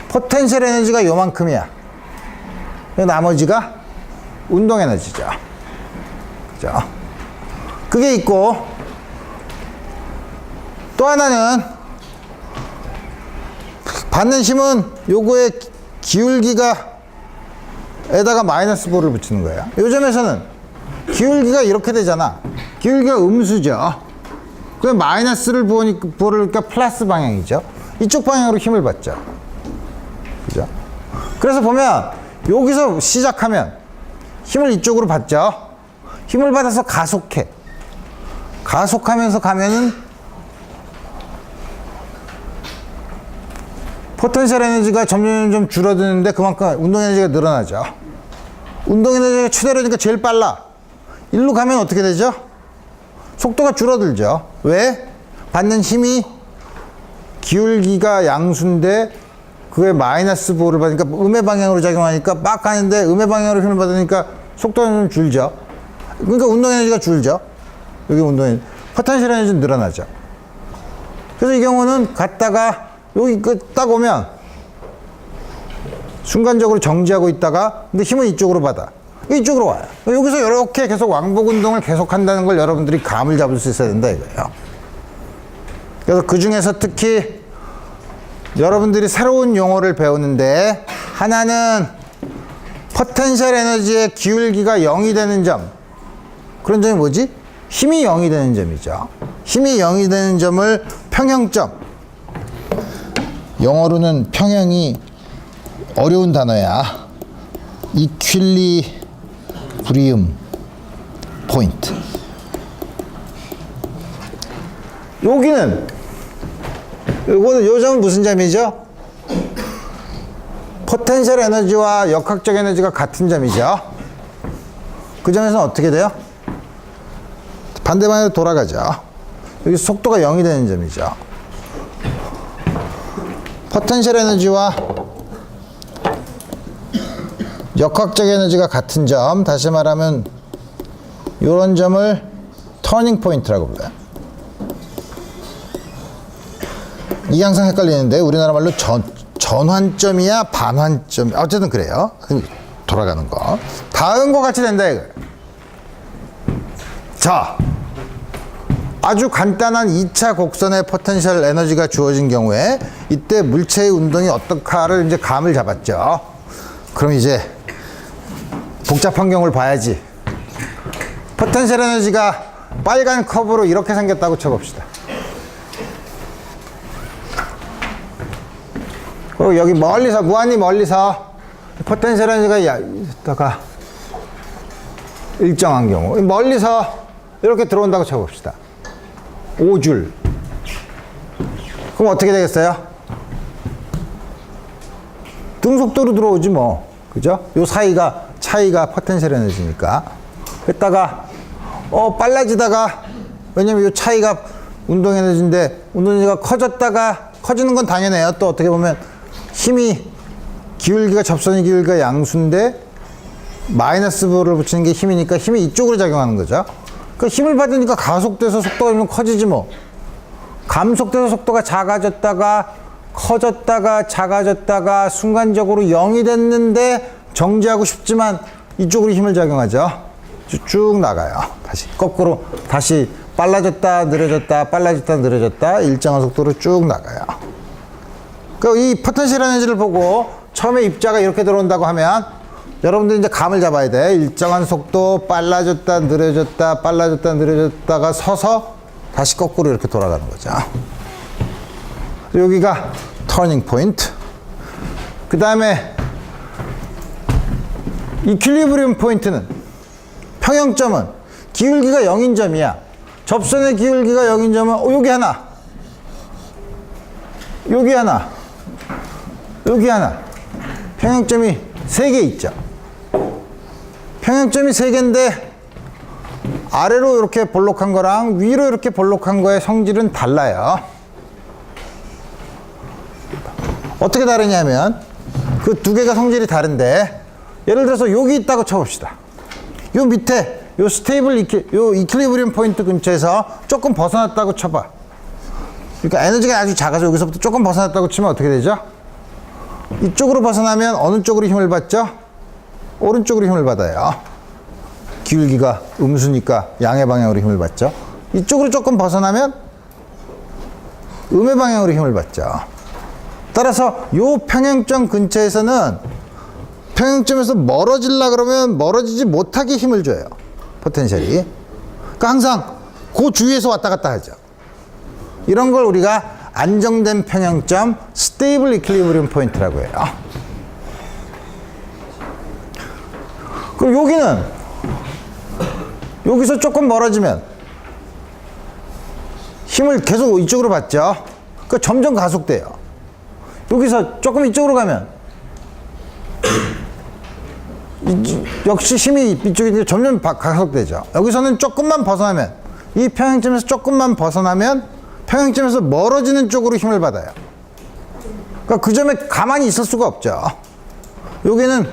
포텐셜 에너지가 요만큼이야. 나머지가 운동 에너지죠. 그죠? 그게 있고 또 하나는 받는 힘은 요거의 기울기가 에다가 마이너스 볼을 붙이는 거예요. 요 점에서는 기울기가 이렇게 되잖아. 기울기가 음수죠. 그럼 마이너스를 보니까 플러스 방향이죠. 이쪽 방향으로 힘을 받죠. 그죠? 그래서 보면 여기서 시작하면 힘을 이쪽으로 받죠. 힘을 받아서 가속해. 가속하면서 가면은 포텐셜 에너지가 점점 줄어드는데 그만큼 운동 에너지가 늘어나죠. 운동 에너지가 추대로니까 제일 빨라. 일로 가면 어떻게 되죠? 속도가 줄어들죠. 왜? 받는 힘이 기울기가 양수인데 그게 마이너스 볼을 받으니까 음의 방향으로 작용하니까 막 가는데 음의 방향으로 힘을 받으니까 속도는 좀 줄죠. 그러니까 운동 에너지가 줄죠. 여기 운동 에너지. 포텐셜 에너지는 늘어나죠. 그래서 이 경우는 갔다가 여기 딱 오면 순간적으로 정지하고 있다가 근데 힘은 이쪽으로 받아. 이쪽으로 와요. 여기서 이렇게 계속 왕복 운동을 계속 한다는 걸 여러분들이 감을 잡을 수 있어야 된다 이거예요. 그래서 그 중에서 특히 여러분들이 새로운 용어를 배우는데 하나는 포텐셜 에너지의 기울기가 0이 되는 점. 그런 점이 뭐지? 힘이 0이 되는 점이죠. 힘이 0이 되는 점을 평형점. 영어로는 평형이 어려운 단어야. 이퀄리브리움 포인트. 여기는 요 점은 무슨 점이죠? 포텐셜 에너지와 역학적 에너지가 같은 점이죠. 그 점에서는 어떻게 돼요? 반대 방향으로 돌아가죠. 여기 속도가 0이 되는 점이죠. 포텐셜 에너지와 역학적 에너지가 같은 점, 다시 말하면 이런 점을 터닝 포인트라고 불러요. 이게 항상 헷갈리는데 우리나라 말로 전환점이야 반환점, 어쨌든 그래요. 돌아가는 거. 다음과 같이 된다 이거예요. 자, 아주 간단한 2차 곡선의 포텐셜 에너지가 주어진 경우에 이때 물체의 운동이 어떡하를 이제 감을 잡았죠. 그럼 이제 복잡한 경우를 봐야지. 포텐셜 에너지가 빨간 커브로 이렇게 생겼다고 쳐봅시다. 그리고 여기 멀리서, 무한히 멀리서 포텐셜 에너지가 있다가 일정한 경우 멀리서 이렇게 들어온다고 쳐봅시다. 5줄. 그럼 어떻게 되겠어요? 등속도로 들어오지 뭐. 그죠? 요 사이가 차이가 포텐셜 에너지니까. 그랬다가 빨라지다가, 왜냐면 요 차이가 운동 에너지인데 운동 에너지가 커졌다가, 커지는 건 당연해요. 또 어떻게 보면 힘이 기울기가, 접선의 기울기가 양수인데 마이너스 부를 붙이는 게 힘이니까 힘이 이쪽으로 작용하는 거죠. 그 힘을 받으니까 가속돼서 속도가 좀 커지지 뭐. 감속돼서 속도가 작아졌다가 커졌다가 작아졌다가 순간적으로 0이 됐는데 정지하고 싶지만 이쪽으로 힘을 작용하죠. 쭉 나가요. 다시 거꾸로 다시 빨라졌다 느려졌다 빨라졌다 느려졌다 일정한 속도로 쭉 나가요. 그 이 포텐셜 에너지를 보고 처음에 입자가 이렇게 들어온다고 하면 여러분들 이제 감을 잡아야 돼. 일정한 속도 빨라졌다 느려졌다 빨라졌다 느려졌다가 서서 다시 거꾸로 이렇게 돌아가는 거죠. 여기가 터닝 포인트. 그 다음에 이퀄리브리움 포인트는, 평형점은 기울기가 0인 점이야. 접선의 기울기가 0인 점은 여기 하나, 여기 하나, 여기 하나. 평형점이 3개 있죠. 평형점이 3개인데 아래로 이렇게 볼록한 거랑 위로 이렇게 볼록한 거의 성질은 달라요. 어떻게 다르냐면 그 두 개가 성질이 다른데, 예를 들어서 여기 있다고 쳐봅시다. 요 밑에 요 스테이블 요 이퀄리브리움 포인트 근처에서 조금 벗어났다고 쳐봐. 그러니까 에너지가 아주 작아서 여기서부터 조금 벗어났다고 치면 어떻게 되죠? 이쪽으로 벗어나면 어느 쪽으로 힘을 받죠? 오른쪽으로 힘을 받아요. 기울기가 음수니까 양의 방향으로 힘을 받죠. 이쪽으로 조금 벗어나면 음의 방향으로 힘을 받죠. 따라서 요 평형점 근처에서는 평형점에서 멀어지려 그러면 멀어지지 못하게 힘을 줘요. 포텐셜이. 그러니까 항상 그 주위에서 왔다 갔다 하죠. 이런 걸 우리가 안정된 평형점, 스테이블 이퀄리브리움 포인트라고 해요. 그리고 여기는 여기서 조금 멀어지면 힘을 계속 이쪽으로 받죠. 그러니까 점점 가속돼요. 여기서 조금 이쪽으로 가면 역시 힘이 이쪽인데 점점 가속되죠. 여기서는 조금만 벗어나면, 이 평형점에서 조금만 벗어나면 평형점에서 멀어지는 쪽으로 힘을 받아요. 그러니까 그 점에 가만히 있을 수가 없죠. 여기는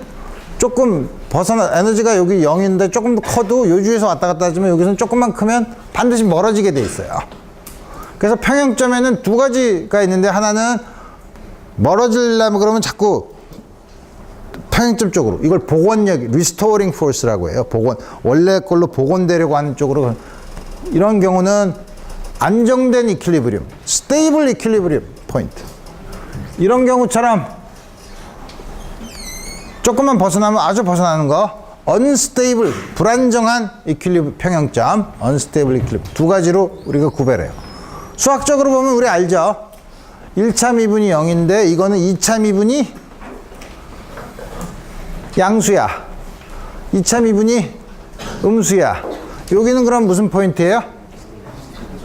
조금 에너지가 여기 0인데 조금 더 커도 요 주에서 왔다 갔다 하지만 여기서는 조금만 크면 반드시 멀어지게 돼 있어요. 그래서 평형점에는 두 가지가 있는데, 하나는 멀어지려면 그러면 자꾸 평형점 쪽으로, 이걸 복원력, 리스토어링 포스라고 해요. 원래 걸로 복원되려고 하는 쪽으로. 이런 경우는 안정된 이퀄리브리움, 스테이블 이퀄리브리움 포인트. 이런 경우처럼 조금만 벗어나면 아주 벗어나는 거, unstable, 불안정한 이퀄리브리움 평형점, unstable 이퀄리브리움. 두 가지로 우리가 구별해요. 수학적으로 보면 우리 알죠? 1차 미분이 0인데 이거는 2차 미분이 양수야. 2차 미분이 음수야. 여기는 그럼 무슨 포인트예요?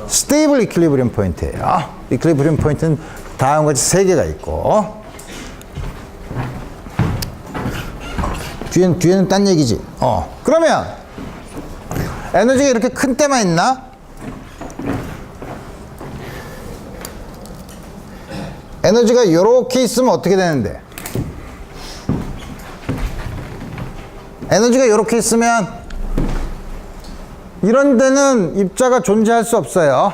스테이블 이퀄리브리움 포인트예요. 이퀄리브리움 포인트는 다음과 같이 3개가 있고, 뒤에는 딴 얘기지. 그러면 에너지가 이렇게 큰 때만 있나? 에너지가 이렇게 있으면 어떻게 되는데? 에너지가 이렇게 있으면 이런 데는 입자가 존재할 수 없어요.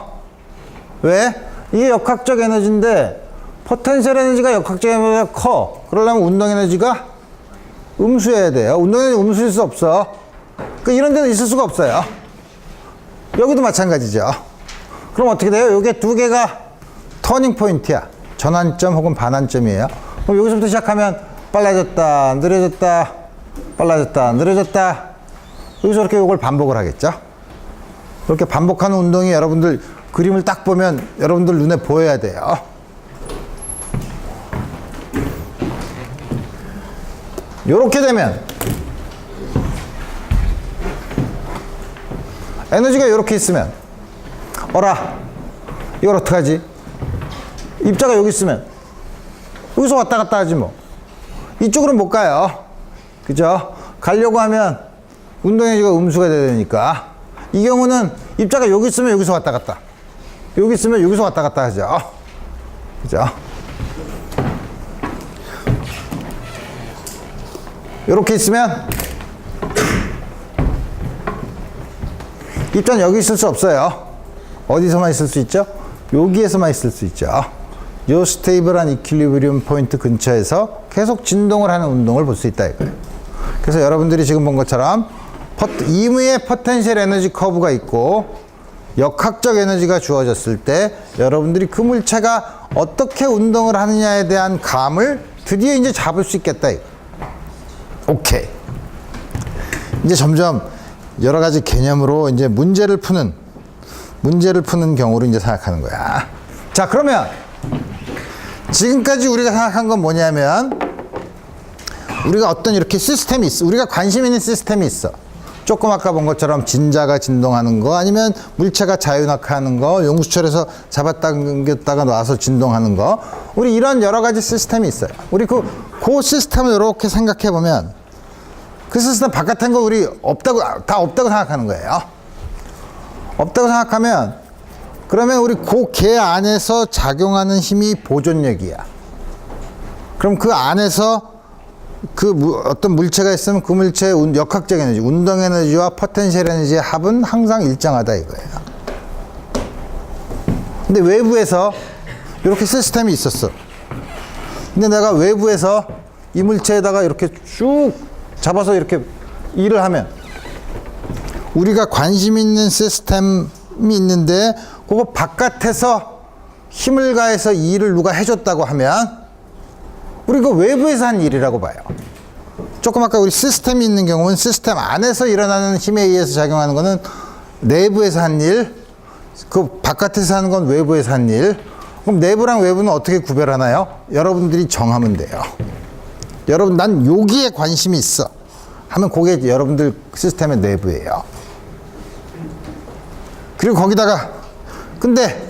왜? 이게 역학적 에너지인데 포텐셜 에너지가 역학적 에너지가 커. 그러려면 운동 에너지가 음수여야 돼요. 운동 에너지 음수일 수 없어. 그러니까 이런 데는 있을 수가 없어요. 여기도 마찬가지죠. 그럼 어떻게 돼요? 요게 두 개가 터닝 포인트야. 전환점 혹은 반환점이에요. 그럼 여기서부터 시작하면 빨라졌다, 느려졌다, 빨라졌다, 느려졌다. 여기서 이렇게 이걸 반복을 하겠죠. 이렇게 반복하는 운동이 여러분들 그림을 딱 보면 여러분들 눈에 보여야 돼요. 이렇게 되면 에너지가 이렇게 있으면 어라 이걸 어떡하지? 입자가 여기 있으면 여기서 왔다 갔다 하지 뭐. 이쪽으로 못 가요. 그죠? 가려고 하면 운동에너지가 음수가 돼야 되니까. 이 경우는 입자가 여기 있으면 여기서 왔다 갔다, 여기 있으면 여기서 왔다 갔다 하죠. 그죠? 이렇게 있으면 입자는 여기 있을 수 없어요. 어디서만 있을 수 있죠? 여기에서만 있을 수 있죠. 요 스테이블한 이퀄리브리움 포인트 근처에서 계속 진동을 하는 운동을 볼 수 있다 이거예요. 그래서 여러분들이 지금 본 것처럼 임의의 포텐셜 에너지 커브가 있고 역학적 에너지가 주어졌을 때 여러분들이 그 물체가 어떻게 운동을 하느냐에 대한 감을 드디어 이제 잡을 수 있겠다 이거. 오케이. 이제 점점 여러 가지 개념으로 이제 문제를 푸는 경우로 이제 생각하는 거야. 자, 그러면 지금까지 우리가 생각한 건 뭐냐면 우리가 어떤 이렇게 시스템이 있어. 우리가 관심 있는 시스템이 있어. 조금 아까 본 것처럼 진자가 진동하는 거, 아니면 물체가 자유낙하하는 거, 용수철에서 잡았다 당겼다가 놔서 진동하는 거. 우리 이런 여러 가지 시스템이 있어요. 우리 그 시스템을 이렇게 생각해 보면 그 시스템 바깥에 거 우리 다 없다고 생각하는 거예요. 없다고 생각하면 그러면 우리 개 안에서 작용하는 힘이 보존력이야. 그럼 그 안에서 어떤 물체가 있으면 그 물체의 역학적 에너지, 운동 에너지와 포텐셜 에너지의 합은 항상 일정하다 이거예요. 근데 외부에서 이렇게 시스템이 있었어. 근데 내가 외부에서 이 물체에다가 이렇게 쭉 잡아서 이렇게 일을 하면 우리가 관심 있는 시스템이 있는데 그거 바깥에서 힘을 가해서 이 일을 누가 해줬다고 하면 우리 그 외부에서 한 일이라고 봐요. 조금 아까 우리 시스템이 있는 경우는 시스템 안에서 일어나는 힘에 의해서 작용하는 거는 내부에서 한 일, 그 바깥에서 하는 건 외부에서 한 일. 그럼 내부랑 외부는 어떻게 구별하나요? 여러분들이 정하면 돼요. 여러분, 난 여기에 관심이 있어 하면 그게 여러분들 시스템의 내부예요. 그리고 거기다가 근데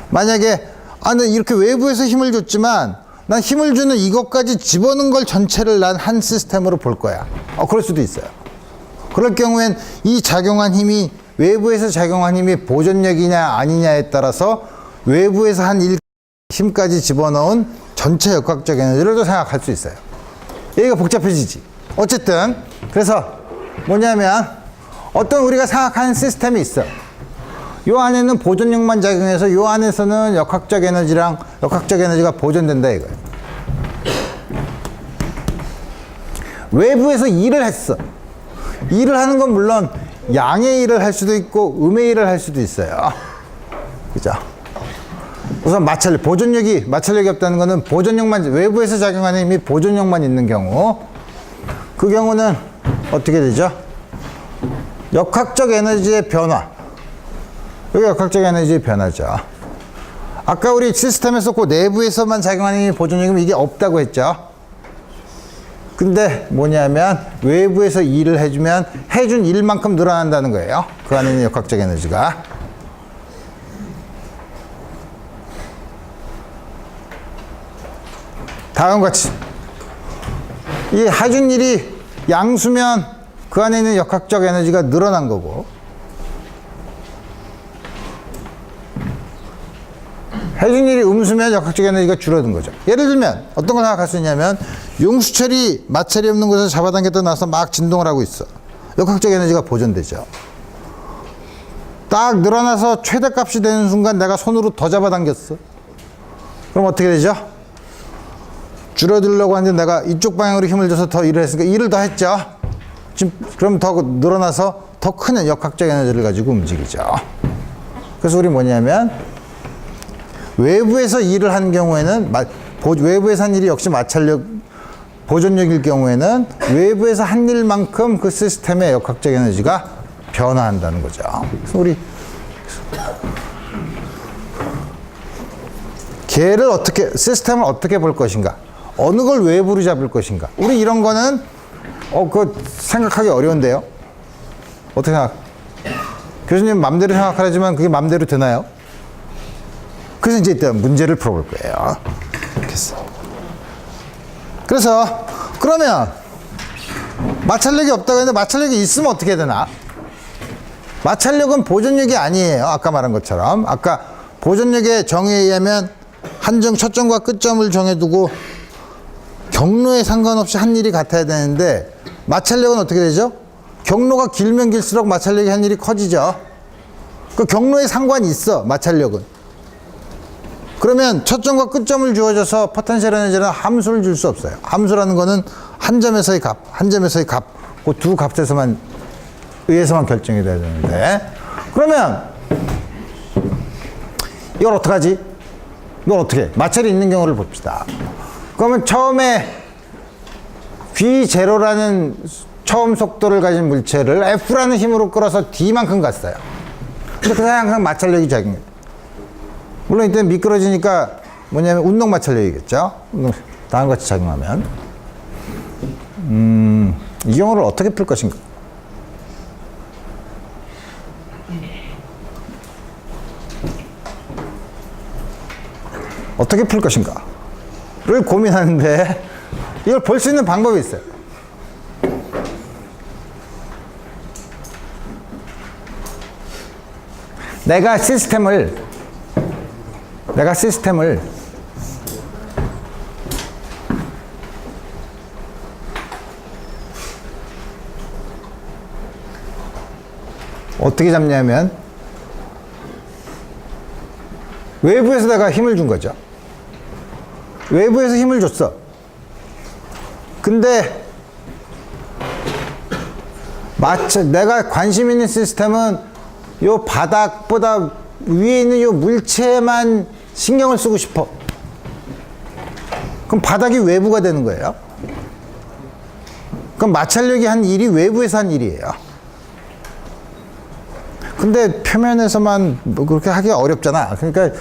만약에 난 이렇게 외부에서 힘을 줬지만 난 힘을 주는 이것까지 집어넣은 걸 전체를 난 한 시스템으로 볼 거야. 그럴 수도 있어요. 그럴 경우엔 이 작용한 힘이 외부에서 작용한 힘이 보존력이냐 아니냐에 따라서 외부에서 한 힘까지 집어넣은 전체 역학적 에너지를 또 생각할 수 있어요. 얘가 복잡해지지. 어쨌든 그래서 뭐냐면 어떤 우리가 생각하는 시스템이 있어. 요 안에는 보존력만 작용해서 요 안에서는 역학적 에너지가 보존된다 이거예요. 외부에서 일을 했어. 일을 하는 건 물론 양의 일을 할 수도 있고 음의 일을 할 수도 있어요. 그죠? 우선 마찰력이 없다는 거는 외부에서 작용하는 힘이 보존력만 있는 경우, 그 경우는 어떻게 되죠? 역학적 에너지의 변화. 여기 역학적 에너지의 변화죠. 아까 우리 시스템에서 그 내부에서만 작용하는 힘이 보존력이면 이게 없다고 했죠. 근데 뭐냐면 외부에서 일을 해주면 해준 일만큼 늘어난다는 거예요. 그 안에 있는 역학적 에너지가. 다음과 같이 이 해준 일이 양수면 그 안에 있는 역학적 에너지가 늘어난 거고, 해준 일이 음수면 역학적 에너지가 줄어든 거죠. 예를 들면 어떤 걸 생각할 수 있냐면 용수철이 마찰이 없는 곳에서 잡아당겼다 나서 막 진동을 하고 있어. 역학적 에너지가 보존되죠. 딱 늘어나서 최대값이 되는 순간 내가 손으로 더 잡아당겼어. 그럼 어떻게 되죠? 줄어들려고 하는데 내가 이쪽 방향으로 힘을 줘서 더 일을 했으니까 일을 더 했죠. 지금 그럼 더 늘어나서 더 큰 역학적 에너지를 가지고 움직이죠. 그래서 우리 뭐냐면 외부에서 일을 한 경우에는 외부에서 한 일이 역시 마찰력 보존력일 경우에는 외부에서 한 일만큼 그 시스템의 역학적 에너지가 변화한다는 거죠. 그래서 우리 걔를 어떻게 시스템을 어떻게 볼 것인가, 어느 걸 외부로 잡을 것인가. 우리 이런 거는 그거 생각하기 어려운데요. 어떻게 생각? 교수님 맘대로 생각하지만 그게 맘대로 되나요? 그래서 이제 일단 문제를 풀어볼 거예요. 그래서 그러면 마찰력이 없다고 했는데 마찰력이 있으면 어떻게 되나? 마찰력은 보존력이 아니에요. 아까 말한 것처럼. 아까 보존력의 정의에 의하면 한점 첫점과 끝점을 정해두고 경로에 상관없이 한 일이 같아야 되는데 마찰력은 어떻게 되죠? 경로가 길면 길수록 마찰력이 한 일이 커지죠. 그 경로에 상관이 있어, 마찰력은. 그러면 첫점과 끝점을 주어져서 포텐셜 에너지는 함수를 줄 수 없어요. 함수라는 거는 한 점에서의 값, 한 점에서의 값, 그 두 값에서만 의해서만 결정이 돼야 되는데, 그러면 이걸 어떡하지? 이걸 어떻게? 마찰이 있는 경우를 봅시다. 그러면 처음에 V0라는 처음 속도를 가진 물체를 F라는 힘으로 끌어서 D만큼 갔어요. 근데 그 사이에 항상 마찰력이 작용해요. 물론 이때 미끄러지니까 뭐냐면 운동 마찰력이겠죠. 다음과 같이 작용하면 이 경우를 어떻게 풀 것인가? 어떻게 풀 것인가를 고민하는데 이걸 볼 수 있는 방법이 있어요. 내가 시스템을 어떻게 잡냐면 외부에서 내가 힘을 준 거죠. 외부에서 힘을 줬어. 근데 내가 관심 있는 시스템은 요 바닥보다 위에 있는 요 물체만 신경을 쓰고 싶어. 그럼 바닥이 외부가 되는 거예요. 그럼 마찰력이 한 일이 외부에서 한 일이에요. 근데 표면에서만 뭐 그렇게 하기가 어렵잖아. 그러니까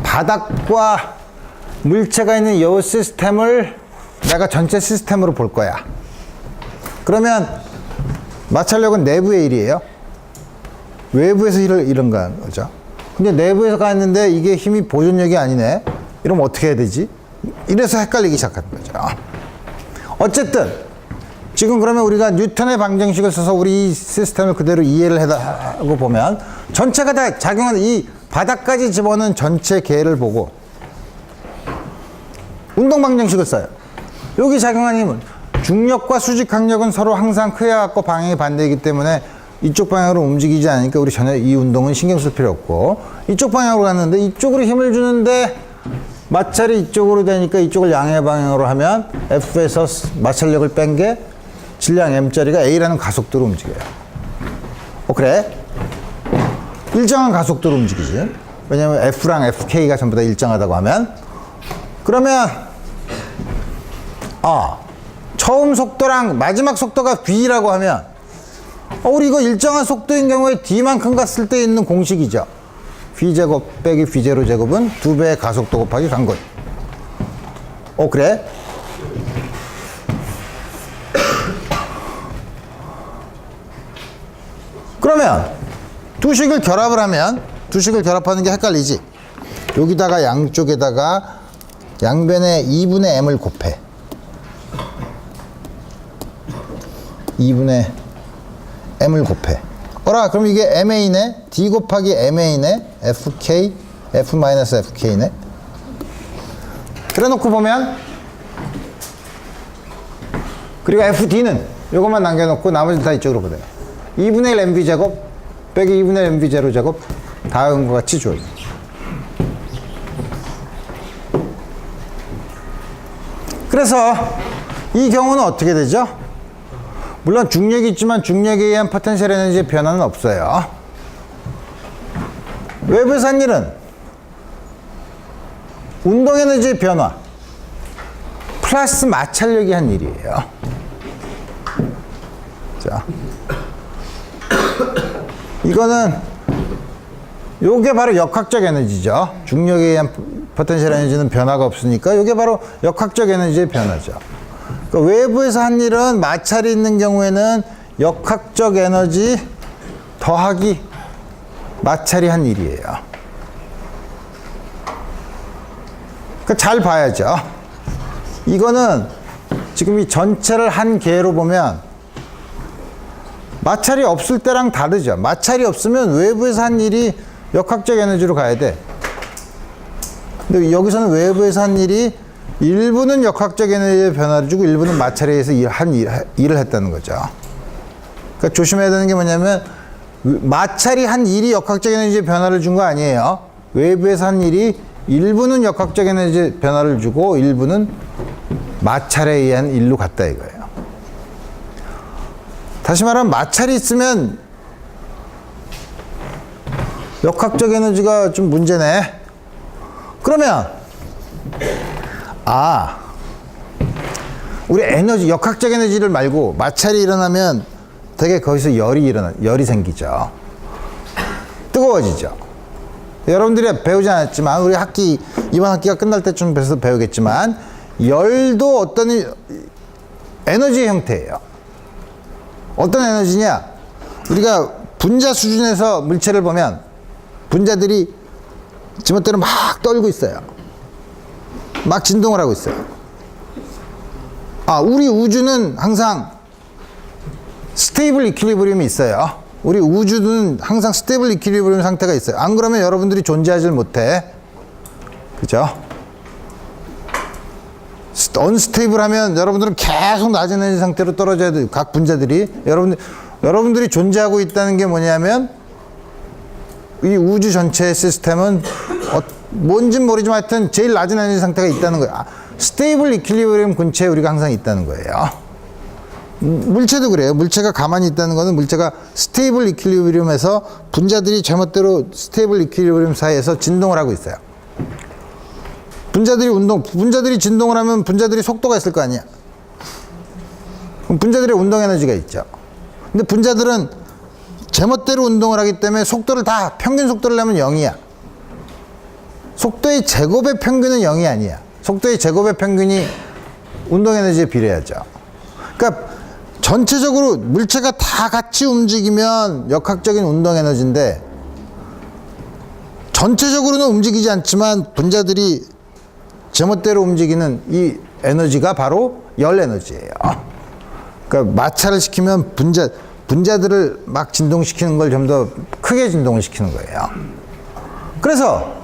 바닥과 물체가 있는 이 시스템을 내가 전체 시스템으로 볼 거야. 그러면 마찰력은 내부의 일이에요. 외부에서 이런 거죠. 근데 내부에서 갔는데 이게 힘이 보존력이 아니네. 이러면 어떻게 해야 되지? 이래서 헷갈리기 시작하는 거죠. 어쨌든 지금 그러면 우리가 뉴턴의 방정식을 써서 우리 이 시스템을 그대로 이해를 하고 보면 전체가 다 작용하는 이 바닥까지 집어넣은 전체 개를 보고 운동 방정식을 써요. 여기 작용하는 힘은 중력과 수직 강력은 서로 항상 크게 갖고 방향이 반대이기 때문에 이쪽 방향으로 움직이지 않으니까 우리 전혀 이 운동은 신경 쓸 필요 없고, 이쪽 방향으로 갔는데 이쪽으로 힘을 주는데 마찰이 이쪽으로 되니까 이쪽을 양의 방향으로 하면 F에서 마찰력을 뺀 게 질량 m짜리가 A라는 가속도로 움직여요. 그래? 일정한 가속도로 움직이지. 왜냐면 F랑 FK가 전부 다 일정하다고 하면. 그러면 처음 속도랑 마지막 속도가 V라고 하면 우리 이거 일정한 속도인 경우에 D만큼 갔을 때 있는 공식이죠. V제곱 빼기 V0 제곱은 2배의 가속도 곱하기 간것. 그래? 그러면 두 식을 결합을 하면, 두 식을 결합하는 게 헷갈리지. 여기다가 양쪽에다가 양변에 2분의 m을 곱해. 2분의 m을 곱해. 그럼 이게 ma네. d 곱하기 ma네. fk, f-fk네. 그래 놓고 보면, 그리고 fd는 요것만 남겨놓고 나머지는 다 이쪽으로 보내요. 2분의 1 mv 제곱 빼기 2분의 mv 제로 제곱 다음과 같이 줘요. 그래서 이 경우는 어떻게 되죠? 물론 중력이 있지만 중력에 의한 포텐셜 에너지의 변화는 없어요. 외부에서 한 일은 운동 에너지의 변화 플러스 마찰력이 한 일이에요. 자, 이거는 요게 바로 역학적 에너지죠. 중력에 의한 포텐셜 에너지는 변화가 없으니까 요게 바로 역학적 에너지의 변화죠. 그러니까 외부에서 한 일은 마찰이 있는 경우에는 역학적 에너지 더하기 마찰이 한 일이에요. 그러니까 잘 봐야죠. 이거는 지금 이 전체를 한 개로 보면 마찰이 없을 때랑 다르죠. 마찰이 없으면 외부에서 한 일이 역학적 에너지로 가야 돼. 근데 여기서는 외부에서 한 일이 일부는 역학적 에너지의 변화를 주고 일부는 마찰에 의해서 일을 했다는 거죠. 그러니까 조심해야 되는 게 뭐냐면 마찰이 한 일이 역학적 에너지의 변화를 준 거 아니에요. 외부에서 한 일이 일부는 역학적 에너지의 변화를 주고 일부는 마찰에 의한 일로 갔다 이거예요. 다시 말하면 마찰이 있으면 역학적 에너지가 좀 문제네. 그러면 우리 에너지 역학적 에너지를 말고 마찰이 일어나면 되게 거기서 열이 생기죠. 뜨거워지죠. 여러분들이 배우지 않았지만 우리 이번 학기가 끝날 때쯤 배우겠지만 열도 어떤 에너지의 형태예요. 어떤 에너지냐? 우리가 분자 수준에서 물체를 보면 분자들이 지멋대로 막 떨고 있어요. 막 진동을 하고 있어요. 우리 우주는 항상 스테이블 이퀄리브리움이 있어요. 우리 우주는 항상 스테이블 이퀄리브리움 상태가 있어요. 안 그러면 여러분들이 존재하지 못해. 그죠? 언스테이블 하면 여러분들은 계속 낮은 에너지 상태로 떨어져야 돼요. 각 분자들이. 여러분들이 존재하고 있다는 게 뭐냐면 이 우주 전체의 시스템은 뭔진 모르지만 하여튼 제일 낮은 에너지 상태가 있다는 거예요. 스테이블 이퀄리브리움 근처에 우리가 항상 있다는 거예요. 물체도 그래요. 물체가 가만히 있다는 거는 물체가 스테이블 이퀄리브리움에서 분자들이 제멋대로 스테이블 이퀄리브리움 사이에서 진동을 하고 있어요. 분자들이 진동을 하면 분자들이 속도가 있을 거 아니야. 그럼 분자들의 운동 에너지가 있죠. 근데 분자들은 제멋대로 운동을 하기 때문에 속도를 다 평균 속도를 내면 0이야. 속도의 제곱의 평균은 0이 아니야. 속도의 제곱의 평균이 운동 에너지에 비례하죠. 그러니까 전체적으로 물체가 다 같이 움직이면 역학적인 운동 에너지인데 전체적으로는 움직이지 않지만 분자들이 제멋대로 움직이는 이 에너지가 바로 열 에너지예요. 그러니까 마찰을 시키면 분자들을 막 진동시키는 걸 좀 더 크게 진동을 시키는 거예요. 그래서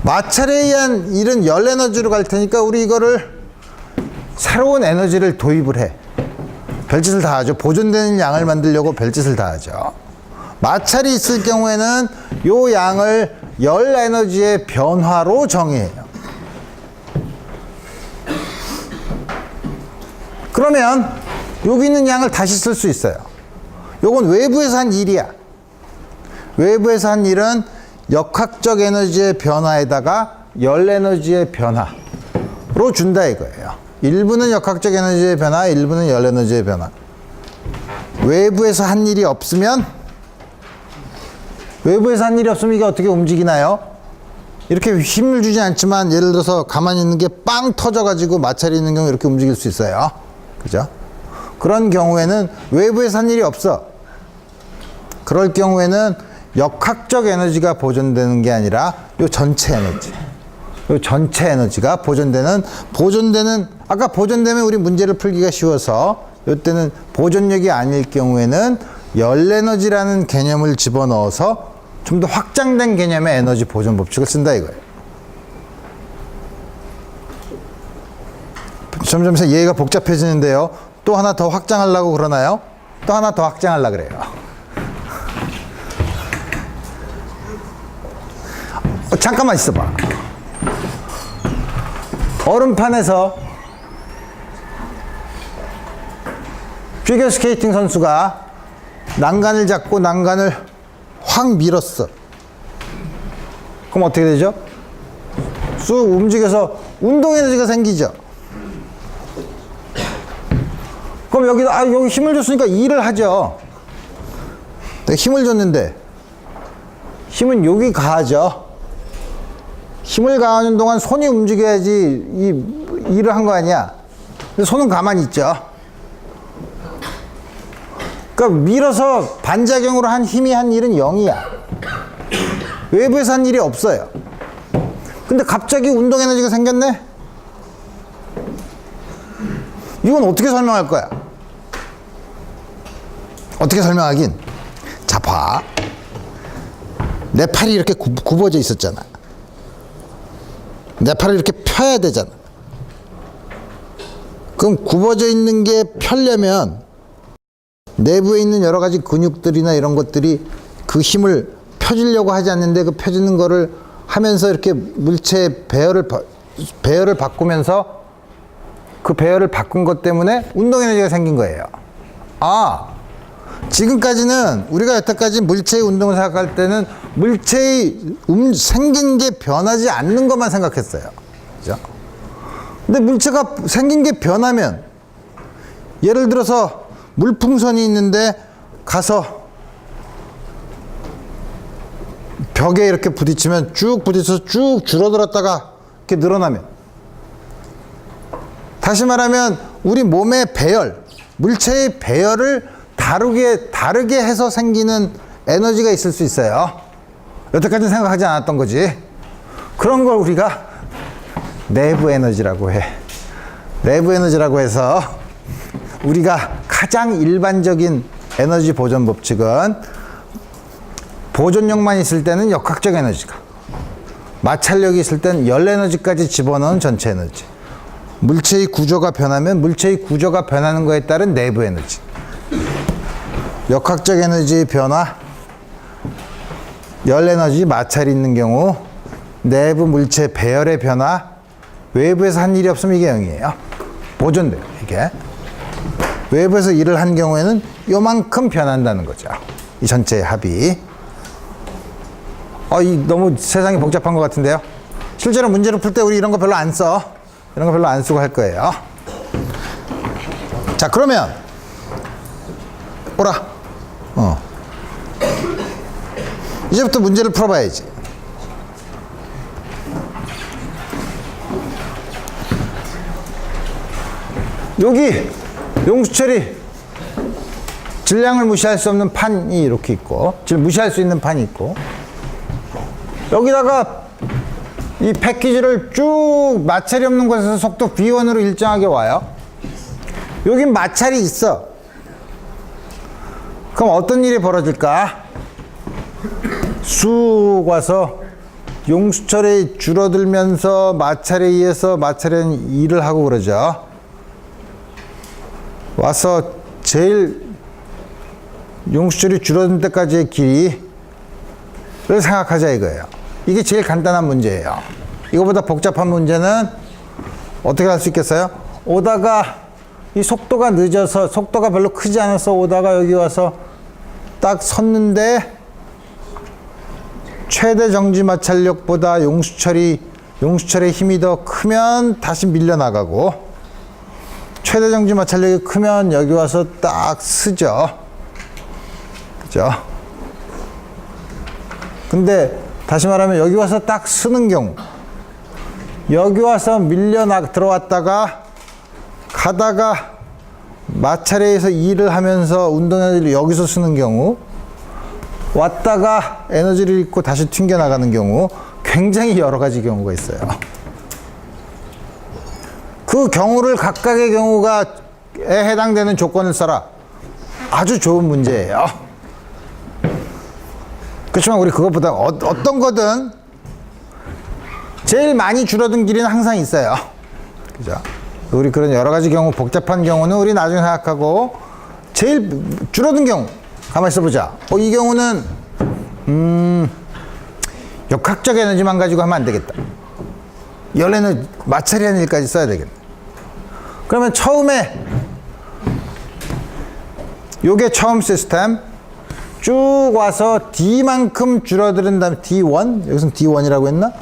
마찰에 의한 일은 열 에너지로 갈 테니까 우리 이거를 새로운 에너지를 도입을 해. 별짓을 다 하죠. 보존되는 양을 만들려고 별짓을 다 하죠. 마찰이 있을 경우에는 요 양을 열 에너지의 변화로 정의해요. 그러면 여기 있는 양을 다시 쓸 수 있어요. 요건 외부에서 한 일이야. 외부에서 한 일은 역학적 에너지의 변화에다가 열 에너지의 변화로 준다 이거예요. 일부는 역학적 에너지의 변화, 일부는 열 에너지의 변화. 외부에서 한 일이 없으면 이게 어떻게 움직이나요? 이렇게 힘을 주지 않지만 예를 들어서 가만히 있는 게 빵 터져가지고 마찰이 있는 경우 이렇게 움직일 수 있어요. 그죠? 그런 경우에는 외부에서 한 일이 없어. 그럴 경우에는 역학적 에너지가 보존되는 게 아니라 요 전체 에너지가 보존되는 아까 보존되면 우리 문제를 풀기가 쉬워서 이때는 보존력이 아닐 경우에는 열 에너지라는 개념을 집어넣어서 좀 더 확장된 개념의 에너지 보존 법칙을 쓴다 이거예요. 점점 이해가 복잡해지는데요. 또 하나 더 확장하려고 그러나요? 또 하나 더 확장하려고 그래요. 잠깐만 있어봐. 얼음판에서 피겨스케이팅 선수가 난간을 잡고 난간을 확 밀었어. 그럼 어떻게 되죠? 쑥 움직여서 운동 에너지가 생기죠. 그럼 여기다 여기 힘을 줬으니까 일을 하죠. 내가 힘을 줬는데 힘은 여기 가하죠. 힘을 가하는 동안 손이 움직여야지 이 일을 한 거 아니야. 근데 손은 가만히 있죠. 그러니까 밀어서 반작용으로 한 힘이 한 일은 0이야. 외부에서 한 일이 없어요. 근데 갑자기 운동 에너지가 생겼네? 이건 어떻게 설명할 거야? 어떻게 설명하긴? 자, 봐. 내 팔이 이렇게 굽어져 있었잖아. 내 팔을 이렇게 펴야 되잖아. 그럼 굽어져 있는 게 펴려면 내부에 있는 여러 가지 근육들이나 이런 것들이 그 힘을 펴주려고 하지 않는데 그 펴주는 거를 하면서 이렇게 물체의 배열을 바꾸면서 그 배열을 바꾼 것 때문에 운동 에너지가 생긴 거예요. 지금까지는 우리가 여태까지 물체의 운동을 생각할 때는 물체의 생긴 게 변하지 않는 것만 생각했어요. 그죠? 근데 물체가 생긴 게 변하면 예를 들어서 물풍선이 있는데 가서 벽에 이렇게 부딪히면 쭉 부딪혀서 쭉 줄어들었다가 이렇게 늘어나면, 다시 말하면 우리 몸의 배열, 물체의 배열을 다르게 해서 생기는 에너지가 있을 수 있어요. 여태까지는 생각하지 않았던 거지. 그런 걸 우리가 내부 에너지라고 해. 내부 에너지라고 해서 우리가 가장 일반적인 에너지 보존 법칙은 보존력만 있을 때는 역학적 에너지가, 마찰력이 있을 때는 열 에너지까지 집어넣은 전체 에너지, 물체의 구조가 변하면 물체의 구조가 변하는 거에 따른 내부 에너지, 역학적 에너지의 변화, 열 에너지 마찰이 있는 경우, 내부 물체 배열의 변화, 외부에서 한 일이 없으면 이게 0이에요. 보존돼요, 이게. 외부에서 일을 한 경우에는 요만큼 변한다는 거죠. 이 전체의 합이. 너무 세상이 복잡한 것 같은데요. 실제로 문제를 풀 때 우리 이런 거 별로 안 써. 이런 거 별로 안 쓰고 할 거예요. 자, 그러면 오라. 이제부터 문제를 풀어봐야지. 여기 용수철이 질량을 무시할 수 없는 판이 이렇게 있고, 무시할 수 있는 판이 있고, 여기다가 이 패키지를 쭉 마찰이 없는 곳에서 속도 V1으로 일정하게 와요. 여긴 마찰이 있어. 그럼 어떤 일이 벌어질까? 쑥 와서 용수철이 줄어들면서 마찰에 의해서 마찰은 일을 하고 그러죠. 와서 제일 용수철이 줄어든 때까지의 길이를 생각하자 이거예요. 이게 제일 간단한 문제예요. 이거보다 복잡한 문제는 어떻게 할 수 있겠어요? 오다가 이 속도가 늦어서, 속도가 별로 크지 않아서 오다가 여기 와서 딱 섰는데 최대 정지 마찰력보다 용수철의 힘이 더 크면 다시 밀려나가고, 최대 정지 마찰력이 크면 여기 와서 딱 쓰죠. 그죠? 근데 다시 말하면 여기 와서 딱 쓰는 경우, 여기 와서 들어왔다가 가다가 마찰에 의해서 일을 하면서 운동 에너지를 여기서 쓰는 경우, 왔다가 에너지를 잃고 다시 튕겨나가는 경우, 굉장히 여러 가지 경우가 있어요. 그 경우를 각각의 경우가에 해당되는 조건을 써라. 아주 좋은 문제예요. 그렇지만 우리 그것보다 어떤 거든 제일 많이 줄어든 길이는 항상 있어요. 그죠? 우리 그런 여러 가지 경우, 복잡한 경우는 우리 나중에 생각하고, 제일 줄어든 경우 가만히 있어보자. 이 경우는 역학적 에너지만 가지고 하면 안 되겠다. 열에는 마찰이라는 일까지 써야 되겠네. 그러면 처음에 요게 처음 시스템 쭉 와서 D만큼 줄어드는 다음에 D1 여기서는 D1이라고 했나?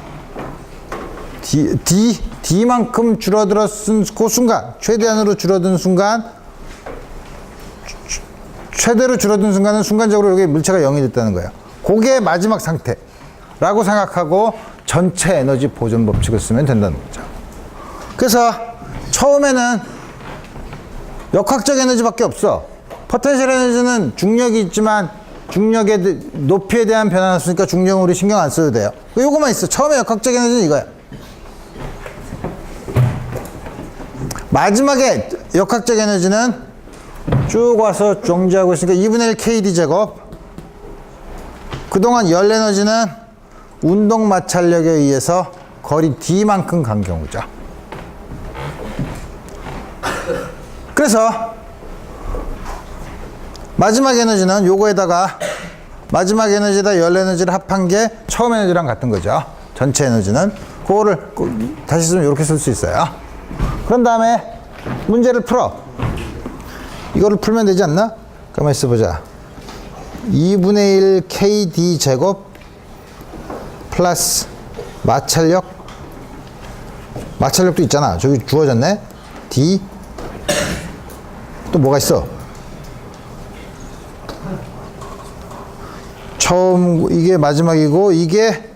D만큼 줄어들었은 그 순간 최대한으로 줄어든 순간 최대로 줄어든 순간은 순간적으로 여기 물체가 0이 됐다는 거예요. 그게 마지막 상태라고 생각하고 전체 에너지 보존 법칙을 쓰면 된다는 거죠. 그래서 처음에는 역학적 에너지밖에 없어. 포텐셜 에너지는 중력이 있지만 중력의 높이에 대한 변화는 없으니까 중력은 우리 신경 안 써도 돼요. 요거만 있어. 처음에 역학적 에너지는 이거야. 마지막에 역학적 에너지는 쭉 와서 정지하고 있으니까 2분의 1 KD 제곱. 그동안 열 에너지는 운동 마찰력에 의해서 거리 D만큼 간 경우죠. 그래서 마지막 에너지는 요거에다가 마지막 에너지에다 열 에너지를 합한 게 처음 에너지랑 같은 거죠. 전체 에너지는 그거를 다시 쓰면 이렇게 쓸 수 있어요. 그런 다음에 문제를 풀어. 이거를 풀면 되지 않나? 가만히 있어보자. 2분의 1 KD 제곱 플러스 마찰력도 있잖아. 저기 주어졌네. D 또 뭐가 있어? 처음 이게 마지막이고 이게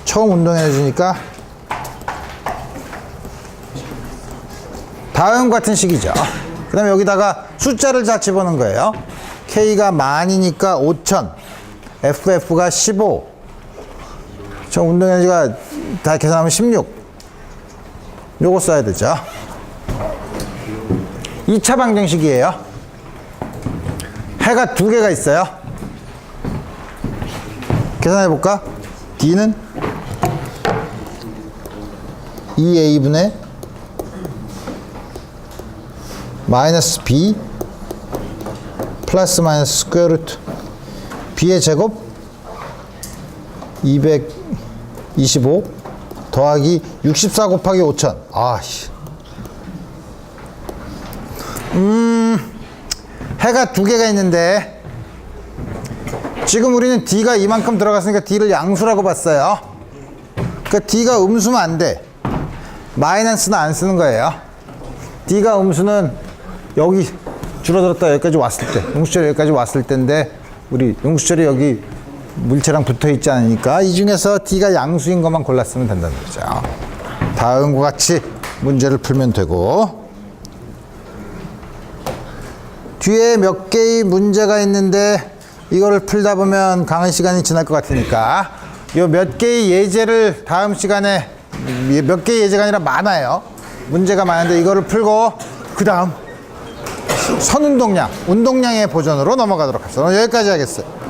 처음 운동해주니까 다음 같은 식이죠. 그 다음에 여기다가 숫자를 다 집어넣은 거예요. K가 만이니까 5000, FF가 15, 저 운동에너지가 다 계산하면 16. 요거 써야 되죠. 2차 방정식이에요. 해가 두 개가 있어요. 계산해 볼까? D는 2A분의 마이너스 B 플러스 마이너스 스퀘어 루트 B의 제곱 225 더하기 64 곱하기 5000. 아씨. 해가 두 개가 있는데 지금 우리는 D가 이만큼 들어갔으니까 D를 양수라고 봤어요. 그러니까 D가 음수면 안 돼. 마이너스는 안 쓰는 거예요. D가 음수는 여기 줄어들었다 여기까지 왔을 때, 용수철이 여기까지 왔을 때인데 우리 용수철이 여기 물체랑 붙어 있지 않으니까 이 중에서 D가 양수인 것만 골랐으면 된다는 거죠. 다음과 같이 문제를 풀면 되고, 뒤에 몇 개의 문제가 있는데 이거를 풀다 보면 강의 시간이 지날 것 같으니까 요 몇 개의 예제를 다음 시간에, 몇 개의 예제가 아니라 많아요. 문제가 많은데 이거를 풀고 그 다음 선운동량, 운동량의 보존으로 넘어가도록 하겠습니다. 여기까지 하겠어요.